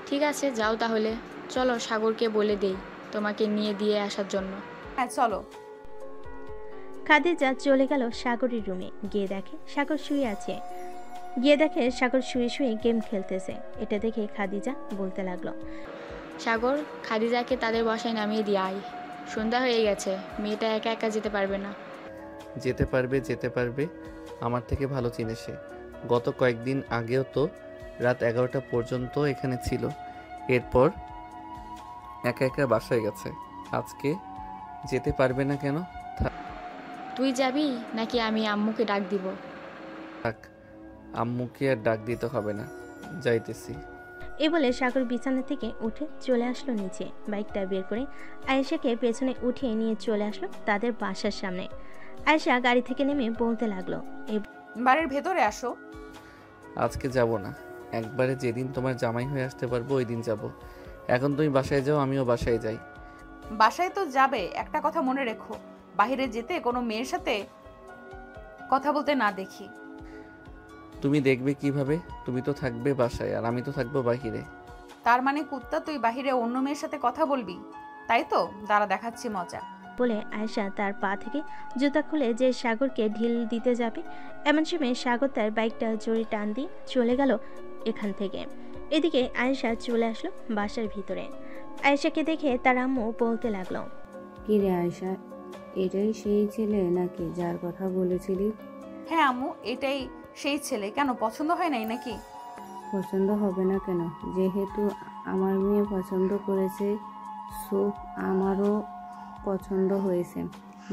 ঠিক আছে, যাও তাহলে। চলো সাগরকে বলে দেই তোমাকে নিয়ে দিয়ে আসার জন্য। হ্যাঁ চলো। খাদিজা চলে গেল সাগরের রুমে। গিয়ে দেখে সাগর শুয়ে আছে। সাগর শুয়ে শুয়ে গেম খেলতেছে। এটা দেখে খাদিজা বলতে লাগলো, সাগর, খাদিজাকে তাদের বাসায় নামিয়ে দিয়ে আয়। সন্ধ্যা হয়ে গেছে, মেয়েটা একা একা যেতে পারবে না। যেতে পারবে, আমার থেকে ভালো চিনে সে। গত কয়েকদিন আগেও তো রাত 11টা পর্যন্ত এখানে ছিল, এরপর একা একা বাসায় গেছে। আজকে যেতে পারবে না কেন? তুই যাবি নাকি আমি আম্মুকে ডাক দিব? থাক, আম্মুকে আর ডাক দিতে হবে না, যাইতেছি। এ বলে সাগর বিছানা থেকে উঠে চলে আসলো নিচে। বাইকটা বের করে আয়েশাকে পেছনে উঠিয়ে নিয়ে চলে আসলো তাদের বাসার সামনে। আয়েশা গাড়ি থেকে নেমে বলতে লাগলো, বাড়ির ভেতরে আসো। আজকে যাব না, একবারে যেদিন তোমার জামাই হয়ে আসতে পারবো ওই দিন যাব। এখন তুমি বাসায় যাও, আমিও বাসায় যাই। বাসায় তো যাবে, একটা কথা মনে রেখো, বাইরে যেতে কোনো মেয়ের সাথে কথা বলতে না দেখি। তুমি দেখবে কিভাবে? তুমি তো থাকবে বাসায় আর আমি তো থাকবো বাহিরে। তার মানে কুত্তা, তুই বাহিরে অন্য মেয়ের সাথে কথা বলবি, তাই তো? দাঁড়া দেখাচ্ছি মজা। বলে আয়েশা তার পা থেকে জুতা খুলে যে সাগরকে ঢিল দিতে যাবে, এমন সময় সাগর তার বাইকটা জোরে টান দিয়ে চলে গেল এখান থেকে। এদিকে আয়েশা চলে আসলো বাসার ভিতরে। আয়েশাকে দেখে তার আম্মু বলতে লাগলো, কি রে আয়েশা, এটাই সেই ছেলে নাকি যার কথা বলেছিলি? হ্যাঁ আম্মু, এটাই সেই ছেলে। কেন, পছন্দ হয় নাই নাকি? পছন্দ হবে না কেন? যেহেতু আমার মেয়ে পছন্দ করেছে, সো আমারও পছন্দ হয়েছে।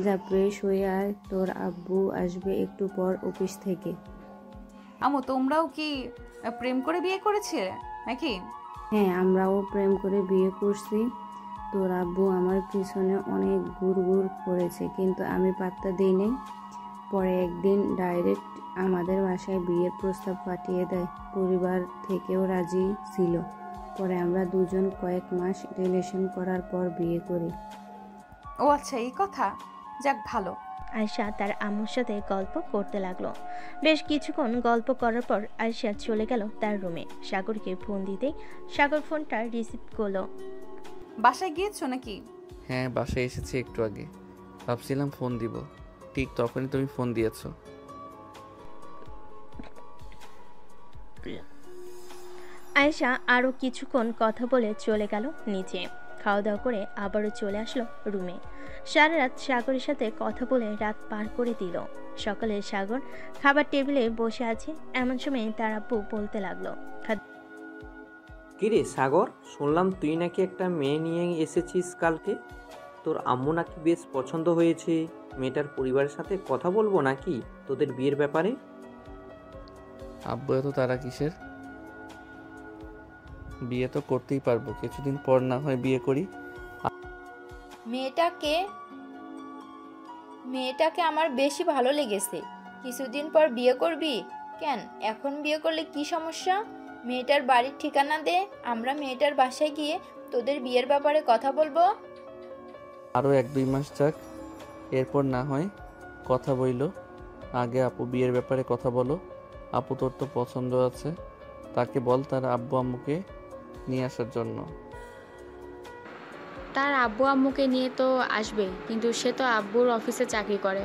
যা ফ্রেশ হয়ে আয়, তোর আব্বু আসবে একটু পর অফিস থেকে। আম্মু, তোমরাও কি প্রেম করে বিয়ে করেছিলে নাকি? হ্যাঁ, আমরাও প্রেম করে বিয়ে করছি। তোর আব্বু আমার পিছনে অনেক ঘুরঘুর করেছে, কিন্তু আমি পাত্তা দিই নাই। পরে একদিন ডাইরেক্ট আমাদের বাসায় বিয়ের প্রস্তাব পাঠিয়ে দেয়। পরিবার থেকেও রাজি ছিল। পরে আমরা দুজন কয়েক মাস রিলেশন করার পর বিয়ে করি। ও আচ্ছা, এই কথা। যাক ভালো। আয়েশা তার আম্মুর সাথে গল্প করতে লাগলো। বেশ কিছুক্ষণ গল্প করার পর আয়েশা চলে গেল তার রুমে। সাগরকে ফোন দিতে সাগর ফোনটা রিসিভ করলো। বাসায় গিয়েছো নাকি? হ্যাঁ, বাসায় এসেছি একটু আগে। ভাবছিলাম ফোন দিব, ঠিক তখনই তুমি ফোন দিয়েছো। আয়েশা আরও কিছুক্ষণ কথা বলে চলে গেল নিচে। খাওয়া দাওয়া করে আবারও চলে আসলো রুমে। সারা রাত সাগরের সাথে কথা বলে রাত পার করে দিল। সকালে সাগর খাবার টেবিলে বসে আছে, এমন সময় তার আব্বু বলতে লাগলো, কিরে সাগর, শুনলাম তুই নাকি একটা মেয়ে নিয়ে এসেছিস কালকে। তোর আম্মু নাকি বেশ পছন্দ হয়েছে। মেয়েটার পরিবারের সাথে কথা বলবো নাকি তোদের বিয়ের ব্যাপারে? আব্বু এত তারা কিসের? বিয়ে তো করতেই পারবো, কিছুদিন পর না হয় বিয়ে করি। মেয়েটাকে আমার বেশি ভালো লেগেছে। কিছুদিন পর বিয়ে করবি কেন? এখন বিয়ে করলে কি সমস্যা? মেয়েটার বাড়ির ঠিকানা দে, আমরা মেয়েটার বাসায় গিয়ে তোদের বিয়ের ব্যাপারে কথা বলবো। আরও 1-2 মাস যাক, এরপর না হয় কথা বইলো। আগে আপু বিয়ের ব্যাপারে কথা বলো। আপু তোর তো পছন্দ আছে, তাকে বল তার আব্বু আম্মুকে নিয়ে আসার জন্য। তার আব্বু আম্মুকে নিয়ে তো আসবে, কিন্তু সে তো আব্বুর অফিসে চাকরি করে।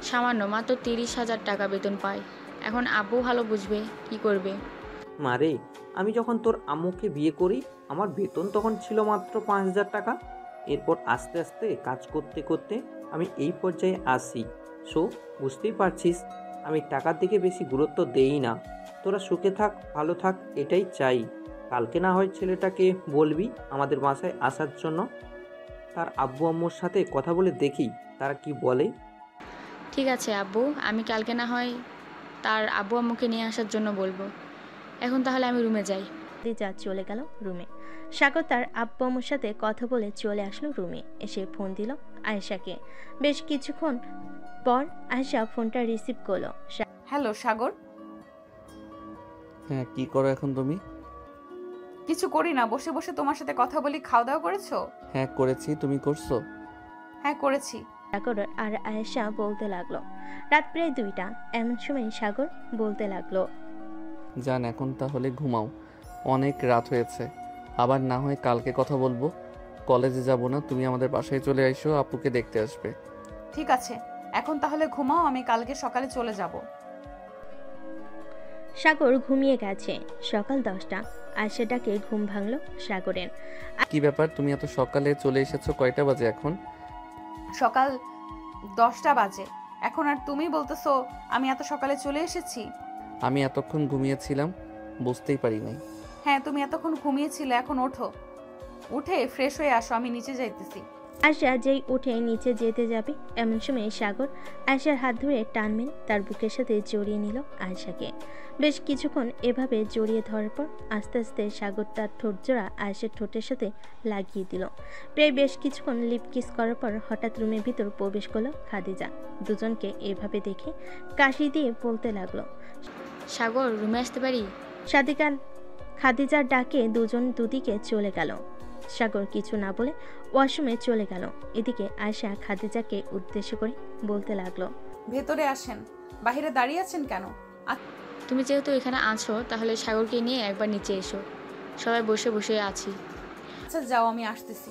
সামান্য মাত্র 30,000 টাকা বেতন পায়। এখন আব্বু ভালো বুঝবে কি করবে। মারে, আমি যখন তোর আম্মুকে বিয়ে করি আমার বেতন তখন ছিল মাত্র 5,000 টাকা। এরপর আস্তে আস্তে কাজ করতে করতে আমি এই পর্যায়ে আসি। সো বুঝতেই পারছিস আমি টাকার দিকে বেশি গুরুত্ব দেই না। তোরা সুখে থাক, ভালো থাক, এটাই চাই। কালকে না হয় ছেলেটাকে বলবি আমাদের বাসায় আসার জন্য। তার আব্বু আম্মুর সাথে কথা বলে দেখি তারা কি বলে। ঠিক আছে আব্বু, আমি কালকে না হয় তার আব্বু আম্মুকে নিয়ে আসার জন্য বলবো। এখন তাহলে আমি রুমে যাই। খাদিজা চলে গেল রুমে। সাগর তার আব্বু আম্মুর সাথে কথা বলে চলে আসলো রুমে। এসে ফোন দিল আয়েশাকে। বেশ কিছুক্ষণ পর আয়েশা ফোনটা রিসিভ করলো। হ্যালো সাগর। হ্যাঁ, কি করো এখন তুমি? কিছু করি না, বসে বসে তোমার সাথে কথা বলি। খাওয়া দাওয়া করেছো? হ্যাঁ করেছি, তুমি করছো? হ্যাঁ করেছি। সাগর আর আয়েশা বলতে লাগলো। রাত প্রায় 2টা। এমন সময় সাগর বলতে লাগলো, জান এখন তাহলে ঘুমাও, অনেক রাত হয়েছে। আবার না হয় কালকে কথা বলবো। কলেজে যাব না, তুমি আমাদের বাসায় চলে আইসো, আপুকে দেখতে আসবে। ঠিক আছে, এখন তাহলে ঘুমাও, আমি কালকে সকালে চলে যাব। সাগর ঘুমিয়ে গেছে। সকাল 10টা। আয়েশা ডাকে ঘুম ভাঙলো সাগরের। কি ব্যাপার, তুমি এত সকালে চলে এসেছো? কয়টা বাজে এখন? সকাল 10টা বাজে। এখন আর তুমি বলতেছো আমি এত সকালে চলে এসেছি? আমি এতক্ষণ ঘুমিয়েছিলাম, বুঝতেই পারি নাই। হ্যাঁ তুমি এতক্ষণ ঘুমিয়েছিলে, এখন ওঠো, উঠে ফ্রেশ হয়ে আসো, আমি নিচে যাইতেছি। আয়েশা যেই উঠে নিচে যেতে যাবে এমন সময় সাগর আয়েশার হাত ধরে টান মেরে তার বুকের সাথে জড়িয়ে নিল আয়েশাকে। বেশ কিছুক্ষণ এভাবে জড়িয়ে ধরার পর আস্তে আস্তে সাগর তার ঠোঁট জোড়া আয়েশার ঠোঁটের সাথে লাগিয়ে দিল। প্রায় বেশ কিছুক্ষণ লিপ কিস করার পর হঠাৎ রুমের ভিতর প্রবেশ করলো খাদিজা। দুজনকে এভাবে দেখে কাশি দিয়ে বলতে লাগলো, সাগর রুমে আসতে পারি? সাদিকার খাদিজার ডাকে দুজন দুদিকে চলে গেল। সাগর কিছু না বলে ওয়াশরুমে চলে গেল। এদিকে আয়েশা খাদিজাকে উদ্দেশ্য করে বলতে লাগলো, ভেতরে আসেন, বাইরে দাঁড়িয়ে আছেন কেন? তুমি যেহেতু এখানে আছো তাহলে সাগরকে নিয়ে একবার নিচে এসো, সবাই বসে বসে আছি। আচ্ছা যাও, আমি আসতেছি।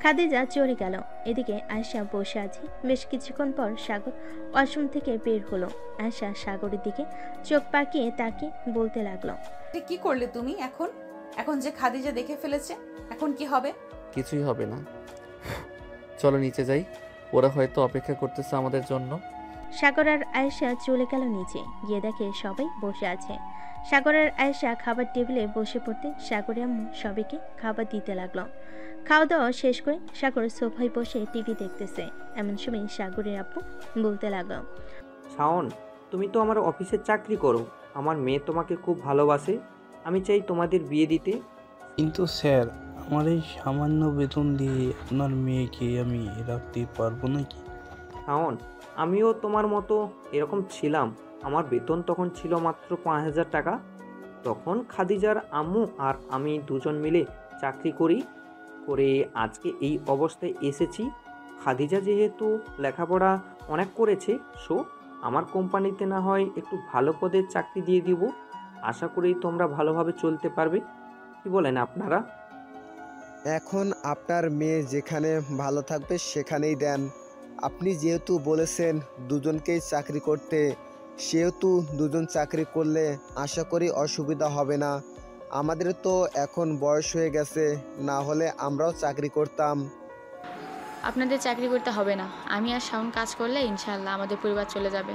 খাদিজা চলে গেল। এদিকে আয়েশা বসে আছে। বেশ কিছুক্ষণ পর সাগর ওয়াশরুম থেকে বের হলো। আয়েশা সাগরের দিকে চোখ পাকিয়ে তাকে বলতে লাগলো, কি করলে তুমি? এখন এখন যে খাদিজা দেখে ফেলেছে, এখন কি হবে? কিছুই হবে না, চলো নিচে যাই, ওরা হয়তো অপেক্ষা করতেছে আমাদের জন্য। সাগর আর আয়েশা চলে গেল নিচে। গিয়ে দেখে সবাই বসে আছে। সাগর আর আয়েশা খাবার টেবিলে বসে পড়তে সাগরের আম্মু সবাইকে খাবার দিতে লাগলো। খাওয়া দাওয়া শেষ করে সাগর সোফায় বসে টিভি দেখতেছে। এমন সময় সাগরের আব্বু বলতে লাগলো, শাওন, তুমি তো আমার অফিসে চাকরি করো, আমার মেয়ে তোমাকে খুব ভালোবাসে, আমি চাই তোমাদের বিয়ে দিতে। কিন্তু স্যার, আমার এই সামান্য বেতন দিয়ে আপনার মেয়েকে আমি রাখতে পারবো নাকি? শাওন, আমিও তোমার মতো এরকম ছিলাম। আমার বেতন তখন ছিল মাত্র 5,000 টাকা। তখন খাদিজার আম্মু আর আমি দুজন মিলে চাকরি করে আজকে এই অবস্থায় এসেছি। খাদিজা যেহেতু লেখাপড়া অনেক করেছে, সো আমার কোম্পানিতে না হয় একটু ভালো পদের চাকরি দিয়ে দিব। আশা করি তোমরা ভালোভাবে চলতে পারবে। কি বলেন আপনারা? এখন আপনার মেয়ে যেখানে ভালো থাকবে সেখানেই দেন। আপনি যেহেতু বলেছেন দুজনকেই চাকরি করতে, সেহেতু দুজন চাকরি করলে আশা করি অসুবিধা হবে না। আমাদের তো এখন বয়স হয়ে গেছে, না হলে আমরাও চাকরি করতাম। আপনাদের চাকরি করতে হবে না, আমি আর শাওন কাজ করলে ইনশাআল্লাহ আমাদের পরিবার চলে যাবে।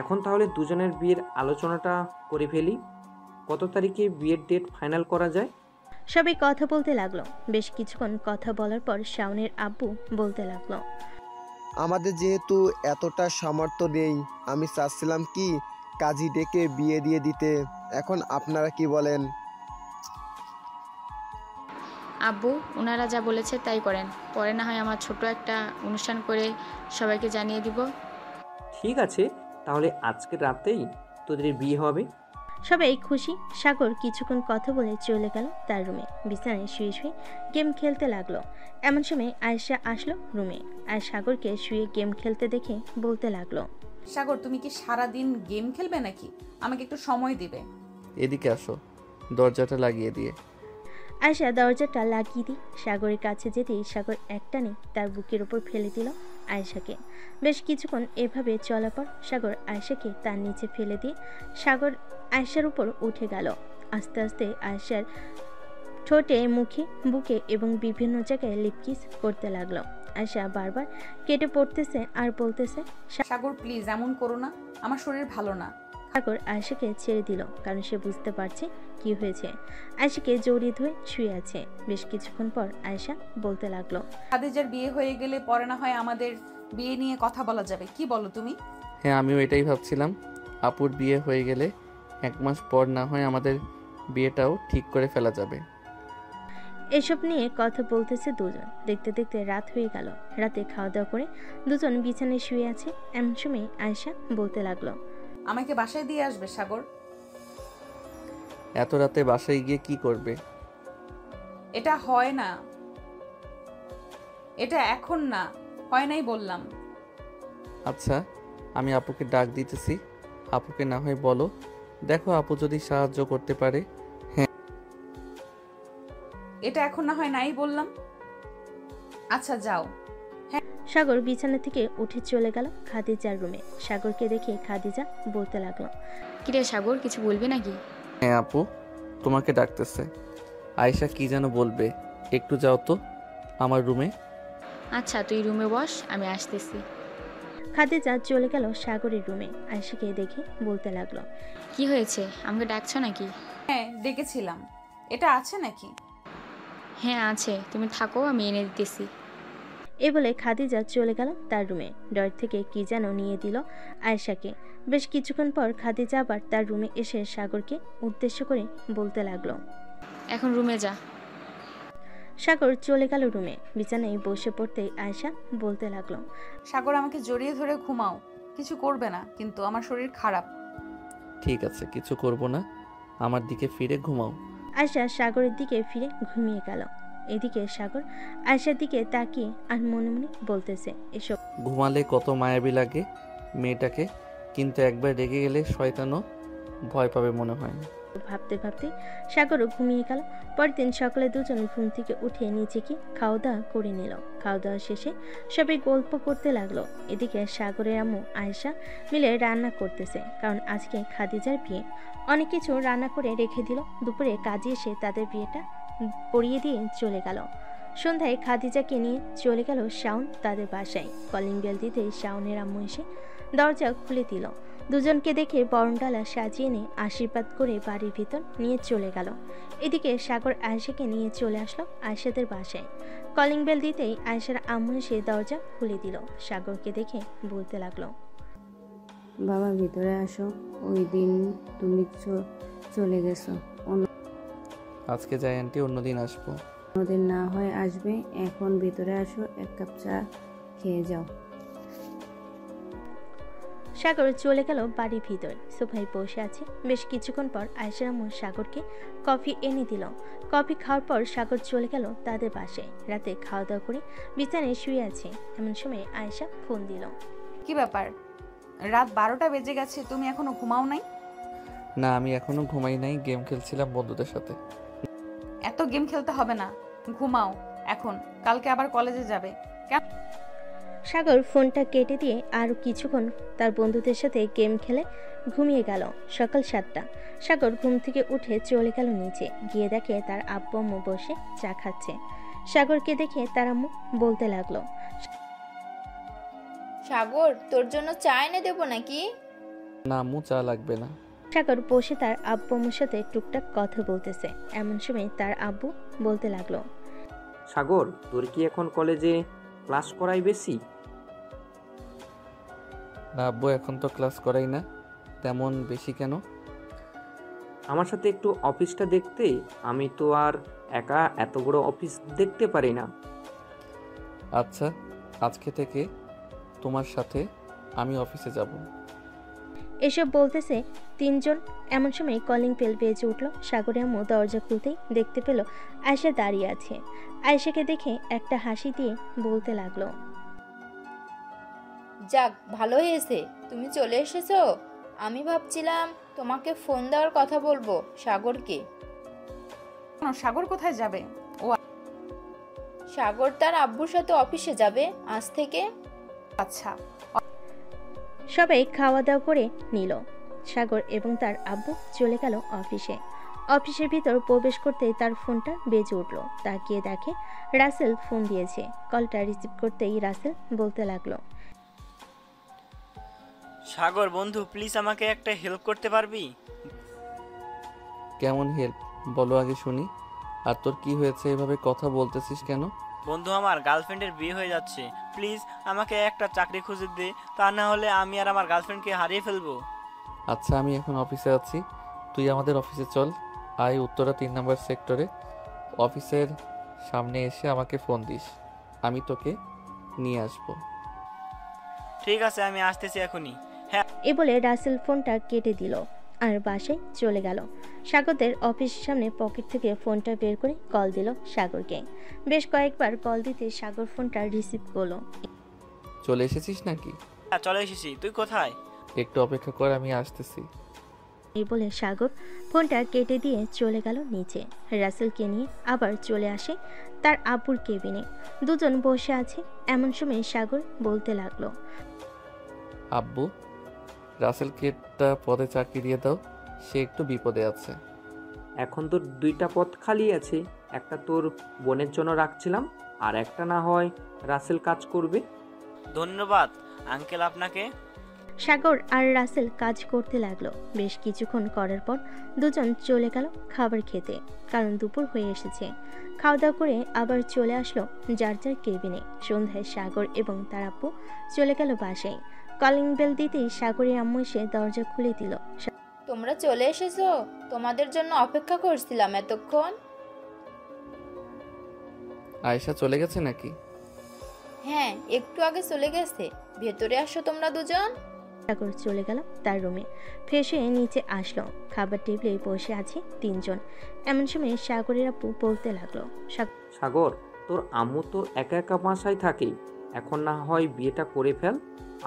এখন তাহলে দুজনের বিয়ের আলোচনাটা করে ফেলি। কত তারিখে বিয়ের ডেট ফাইনাল করা যায়? সবাই কথা বলতে লাগলো। বেশ কিছুক্ষণ কথা বলার পর শাওনের আব্বু বলতে লাগলো, আমাদের যেহেতু এতটা সামর্থ্য নেই, আমি চাচ্ছিলাম কি কাজী ডেকে বিয়ে দিয়ে দিতে। এখন আপনারা কি বলেন? আব্বু ওনারা যা বলেছে তাই করেন, পরে না হয় আমার ছোট একটা অনুষ্ঠান করে সবাইকে জানিয়ে দিব। ঠিক আছে, তাহলে আজকের রাতেই তোদের বিয়ে হবে। সবাই খুশি। সাগর কিছুক্ষণ কথা বলে চলে গেল তার রুমে। বিছানায় শুয়ে শুয়ে গেম খেলতে লাগলো। এমন সময় আয়েশা আসলো রুমে আর সাগরকে শুয়ে গেম খেলতে দেখে বলতে লাগলো, সাগর তুমি কি সারা দিন গেম খেলবে নাকি? আমাকে একটু সময় দিবে। এদিকে আসো, দরজাটা লাগিয়ে দিয়ে। আয়েশা দরজাটা লাগিয়ে দিয়ে সাগরের কাছে যেতেই সাগর একটানে তার বুকের উপর ফেলে দিল আয়েশাকে। বেশ কিছুক্ষণ এভাবে চলার পর সাগর আয়েশাকে তার নিচে ফেলে দিয়ে সাগর আয়েশার উপর উঠে গেল। আস্তে আস্তে আয়েশার ঠোঁটে, মুখে, বুকে এবং বিভিন্ন জায়গায় লিপকিস করতে লাগলো। আয়েশা বারবার কেটে পড়তেছে আর বলতেছে, সাগর প্লিজ এমন করো না, আমার শরীর ভালো না। সাগর আয়েশাকে ছেড়ে দিল, কারণ সে বুঝতে পারছে কি হয়েছে। আয়েশাকে জড়িয়ে ধরে শুয়ে আছে। বেশ কিছুক্ষণ পর আয়েশা বলতে লাগলো, খাদিজার বিয়ে হয়ে গেলে পরে না হয় আমাদের বিয়ে নিয়ে কথা বলা যাবে, কি বলো তুমি? হ্যাঁ, আমিও এটাই ভাবছিলাম। আপুর বিয়ে হয়ে গেলে 1 মাস পর না হয় আমাদের বিয়েটাও ঠিক করে ফেলা যাবে। এসব নিয়ে কথা বলতেছে দুজন। দেখতে দেখতে রাত হয়ে গেল। রাতে খাওয়া দাওয়া করে দুজন বিছানায় শুয়ে আছে। এমন সময় আয়েশা বলতে লাগলো, আমাকে বাসায় দিয়ে আসবে সাগর? এত রাতে বাসায় গিয়ে কি করবে? এটা হয় না, এটা এখন না, হয় নাই বললাম। আচ্ছা, আমি আপুকে ডাক দিতেছি। আপুকে না হয় বলো, দেখো আপু যদি সাহায্য করতে পারে। এটা এখন না হয় নাই বললাম। আচ্ছা যাও। সাগর বিছানা থেকে উঠে চলে গেল খাদিজার রুমে। সাগরকে দেখে খাদিজা বলতে লাগলো, কিরে সাগর, কিছু বলবি নাকি? হ্যাঁ আপু, তোমাকে ডাকতেছে। আয়েশা কি যেন বলবে, একটু যাও তো আমার রুমে। আচ্ছা তুই রুমে বস, আমি আসতেছি। খাদিজা চলে গেল সাগরের রুমে। আয়েশাকে দেখে বলতে লাগলো, কি হয়েছে, আমাকে ডাকছো নাকি? হ্যাঁ ডেকেছিলাম। এটা আছে নাকি? হ্যাঁ আছে, তুমি থাকো, আমি এনে দিতেছি। এ বলে খাদিজা চলে গেল তার রুমে। ডর থেকে কি যেন নিয়ে দিল আয়েশাকে। বেশ কিছুক্ষণ পর খাদিজা আবার তার রুমে এসে সাগরকে উদ্দেশ্য করে বলতে লাগলো, এখন রুমে যা। সাগর চলে গেল রুমে। বিছানায় বসে পড়তেই আয়েশা বলতে লাগলো, সাগর আমাকে জড়িয়ে ধরে ঘুমাও, কিছু করবে না, কিন্তু আমার শরীর খারাপ। ঠিক আছে, কিছু করব না, আমার দিকে ফিরে ঘুমাও। আয়েশা সাগরের দিকে ফিরে ঘুমিয়ে গেল। এদিকে সাগর আয়েশার দিকে তাকিয়ে আর মনে মনে বলতেছে, এসব ঘুমালে কত মায়াবী লাগে মেয়েটাকে, কিন্তু একবার রেগে গেলে শয়তানও ভয় পাবে মনে হয়। ভাবতে ভাবতে সাগরও ঘুমিয়ে গেল। পরের দিন সকালে দুজন ঘুম থেকে উঠে নিচে কি খাওয়া দাওয়া করে নিল। খাওয়া দাওয়া শেষে সবাই গল্প করতে লাগলো। এদিকে সাগরের আম্মু আয়েশা মিলে রান্না করতেছে, কারণ আজকে খাদিজার বিয়ে। অনেক কিছু রান্না করে রেখে দিল। দুপুরে কাজে এসে তাদের বিয়েটা পড়িয়ে দিয়ে চলে গেল। সন্ধ্যায় খাদিজাকে নিয়ে চলে গেল শাওন তাদের বাসায়। কলিং বেল দিতে শাওনের আম্মু এসে দরজা খুলে দিল। দুজনকে দেখে বরণডালা সাজিয়ে নিয়ে আশীর্বাদ করে বাড়ির ভিতর নিয়ে চলে গেল। এদিকে সাগর আয়েশাকে নিয়ে চলে আসলো আয়েশাদের বাসায়। কলিং বেল দিতেই আয়েশার আম্মু এসে দরজা খুলে দিল। সাগরকে দেখে বলতে লাগলো, বাবা ভিতরে আসো, ওই দিন তুমি চলে গেছো, আজকে যাই আন্টি, অন্যদিন আসবো। অন্যদিন না হয় আসবে, এখন ভিতরে আসো, 1 কাপ চা খেয়ে যাও। সাগর চলে গেল বাড়ির ভিতর। সোফায় বসে আছে। বেশ কিছুক্ষণ পর আয়েশার আম্মু সাগরকে কফি এনে দিল। কফি খাওয়ার পর সাগর চলে গেল তাদের বাসায়। রাতে খাওয়া দাওয়া করে বিছানায় শুয়ে আছে। এমন সময় আয়েশা ফোন দিল। কি ব্যাপার, রাত 12টা বেজে গেছে, তুমি এখনো ঘুমাও নাই? না, আমি এখনো ঘুমাই নাই, গেম খেলছিলাম বন্ধুদের সাথে। এত গেম খেলতে হবে না, ঘুমাও এখন, কালকে আবার কলেজে যাবে। সাগর ফোনটা কেটে দিয়ে আরও কিছুক্ষণ তার বন্ধুদের সাথে গেম খেলে ঘুমিয়ে গেল। সকাল 7টা। সাগর ঘুম থেকে উঠে চলে গেল নিচে। গিয়ে দেখে তার আব্বু আম্মু বসে চা খাচ্ছে। সাগরকে দেখে তার আম্মু বলতে লাগলো, সাগর তোর জন্য চা এনে দেবো নাকি? না আম্মু, চা লাগবে না। সাগর বসে তার আব্বু আম্মুর সাথে টুকটাক কথা বলতেছে। এমন সময় তার আব্বু বলতে লাগলো, সাগর তোর কি এখন কলেজে ক্লাস করাই বেশি? না আব্বু, এখন তো ক্লাস করাই না, তেমন বেশি কেন? আমার সাথে একটু অফিসটা দেখতে, আমি তো আর একা এত বড় অফিস দেখতে পারি না। আচ্ছা, আজকে থেকে তোমার সাথে আমি অফিসে যাব। এসব বলতেছে তিনজন। এমন সময় কলিং বেল বেজে উঠল। সাগরের আম্মু দরজা খুলতেই দেখতে পেল আয়েশা দাঁড়িয়ে আছে। আয়েশাকে দেখে একটা হাসি দিয়ে বলতে লাগলো, যাক ভালো হয়েছে তুমি চলে এসেছো। আমি ভাবছিলাম তোমাকে ফোন দেওয়ার কথা বলবো সাগরকে। সাগর কোথায় যাবে? ও সাগর তার আব্বুর সাথে অফিসে যাবে আজ থেকে। আচ্ছা। সবাই খাওয়া দাওয়া করে নিল। সাগর এবং তার আব্বু চলে গেল অফিসে। অফিসের ভিতর প্রবেশ করতেই তার ফোনটা বেজে উঠল। তাকিয়ে দেখে রাসেল ফোন দিয়েছে। কলটা রিসিভ করতেই রাসেল বলতে লাগলো, সাগর বন্ধু, প্লিজ আমাকে একটা হেল্প করতে পারবি? কেমন হেল্প বলো আগে শুনি। আর তোর কি হয়েছে, এভাবে কথা বলতেছিস কেন? বন্ধু, আমার গার্লফ্রেন্ডের বিয়ে হয়ে যাচ্ছে, প্লিজ আমাকে একটা চাকরি খুঁজে দে, তা না হলে আমি আর আমার গার্লফ্রেন্ডকে হারিয়ে ফেলবো। আচ্ছা, আমি এখন অফিসে আছি, তুই আমাদের অফিসে চল। আয় উত্তরা 3 নম্বর সেক্টরে। অফিসের সামনে এসে আমাকে ফোন দিস, আমি তোকে নিয়ে আসবো। ঠিক আছে, আমি আসতেছি এখনই। হ্যাঁ। এ বলে রাসেল ফোনটা কেটে দিল আর বাসায় চলে গেল। সাগরদের অফিসের সামনে পকেট থেকে ফোনটা বের করে কল দিল সাগরকে। বেশ কয়েকবার কল দিতে সাগর ফোনটা রিসিভ করলো। চলে এসেছিস নাকি? হ্যাঁ, চলে এসেছি। তুই কোথায়? একটু অপেক্ষা কর, আমি আসতেছি। এই বলে সাগর ফোনটা কেটে দিয়ে চলে গেল নিচে। রাসেলকে নিয়ে আবার চলে আসে তার আব্বুর কেবিনে। দুজন বসে আছে। এমন সময় সাগর বলতে লাগলো, আব্বু, রাসেলকে একটা পদে চাকরি দিয়ে দাও, সে একটু বিপদে আছে। এখন তোর 2টা পদ খালি আছে, একটা তোর বোনের জন্য রাখছিলাম, আর একটা না হয় রাসেল কাজ করবে। ধন্যবাদ আঙ্কেল আপনাকে। সাগর আর রাসেল কাজ করতে লাগলো। বেশ কিছুক্ষণ করার পর দুজন চলে গেল খাবার খেতে, কারণ দুপুর হয়ে এসেছে। খাওয়া দাওয়া করে আবার চলে আসলো যার যার কেবিনে। সন্ধ্যায় সাগর এবং তার আব্বু চলে গেল বাসায়। কলিং বেল দিতেই সাগরের আম্মু এসে দরজা খুলে দিল। তোমরা চলে এসেছো? তোমাদের জন্য অপেক্ষা করছিলাম এতক্ষণ। আয়েশা চলে গেছে নাকি? হ্যাঁ, একটু আগে চলে গেছে। ভেতরে আসো তোমরা দুজন। সাগর চলে গেল তার রুমে। ফ্রেশ হয়ে নিচে আসলো। খাবার টেবিলে বসে আছে 3 জন। এমন সময় সাগরের আব্বু বলতে লাগলো, সাগর, তোর আম্মু তো একা একা বাসায় থাকে, এখন না হয় বিয়েটা করে ফেল।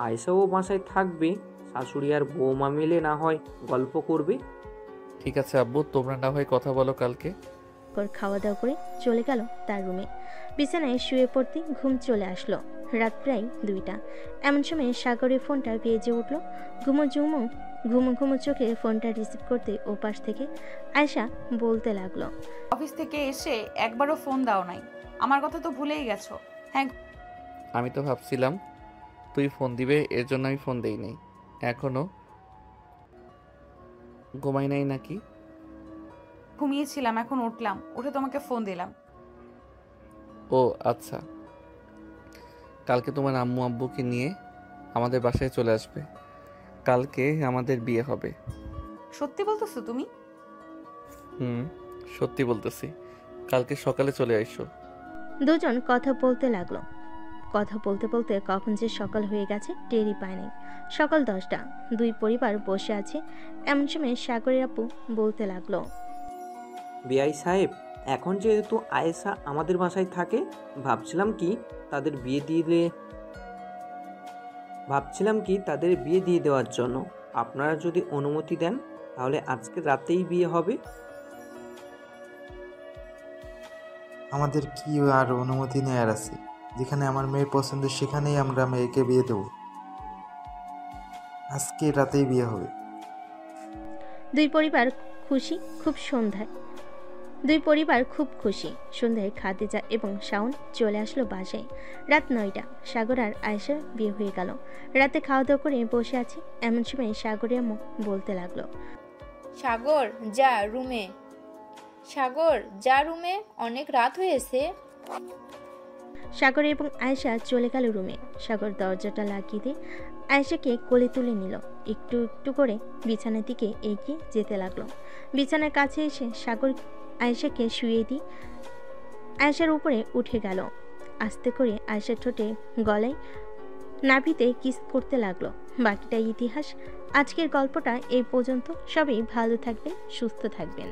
আয়েশাও বাসায় থাকবে, শাশুড়ি আর বৌমা মিলে না হয় গল্প করবে। ঠিক আছে আব্বু, তোমরা না হয় কথা বলো কালকে। খাওয়া দাওয়া করে চলে গেল তার রুমে। বিছানায় শুয়ে পড়তে ঘুম চলে আসলো। রাত প্রায় 2টা। এমন সময় সাগরের ফোনটা বেজে উঠলো। ঘুমো ঘুমো চোখে ফোনটা রিসিভ করতে ওপাশ থেকে আয়েশা বলতে লাগলো, অফিস থেকে এসে একবারও ফোন দাও নাই, আমার কথা তো ভুলেই গেছো। হ্যাঁ, আমি তো ভাবছিলাম তুই ফোন দিবে, এর জন্য আমি ফোন দেই নাই। এখনো ঘুমাই নাই নাকি? ঘুমিয়েছিলাম, এখন উঠলাম, উঠে তোমাকে ফোন দিলাম। ও আচ্ছা, কালকে তোমার আম্মু আব্বুকে নিয়ে আমাদের বাসায় চলে আসবে। কালকে আমাদের বিয়ে হবে। সত্যি বলতেছো তুমি? সত্যি বলতেছি, কালকে সকালে চলে আইসো। দুজন কথা বলতে লাগলো। কথা বলতে বলতে কখন যে সকাল হয়ে গেছে টেরই পায় নাই। সকাল 10টা। 2 পরিবার বসে আছে। এমন সময় সাগরের আপু বলতে লাগলো, বিআই সাহেব, এখন যেহেতু আয়েশা আমাদের বাসায় থাকে, ভাবছিলাম কি তাদের বিয়ে দিয়ে দেওয়ার জন্য। আপনারা যদি অনুমতি দেন তাহলে আজকে রাতেই বিয়ে হবে। আমাদের কি আর অনুমতি নেওয়ার আছে? যেখানে আমার মেয়ের পছন্দ সেখানেই আমরা মেয়েকে বিয়ে দেব। আজকে রাতেই বিয়ে হবে। 2 পরিবার খুশি। সন্ধ্যায় খাদিজা এবং শাওন চলে আসলো বাসায়। রাত 9টা। সাগর আর আয়েশার বিয়ে হয়ে গেল। রাতে খাওয়া দাওয়া করে বসে আছে। এমন সময় সাগরের আম্মু বলতে লাগলো, সাগর যা রুমে, অনেক রাত হয়েছে। সাগর এবং আয়েশা চলে গেল রুমে। সাগর দরজাটা লাগিয়ে দিয়ে আয়েশাকে কোলে তুলে নিল। একটু একটু করে বিছানার দিকে এগিয়ে যেতে লাগলো। বিছানার কাছে এসে সাগর আয়েশাকে শুয়ে দিয়ে আয়েশার উপরে উঠে গেল। আস্তে করে আয়েশার ঠোঁটে গলায় নাভিতে কিস করতে লাগলো। বাকিটা ইতিহাস। আজকের গল্পটা এই পর্যন্ত। সবাই ভালো থাকবেন, সুস্থ থাকবেন।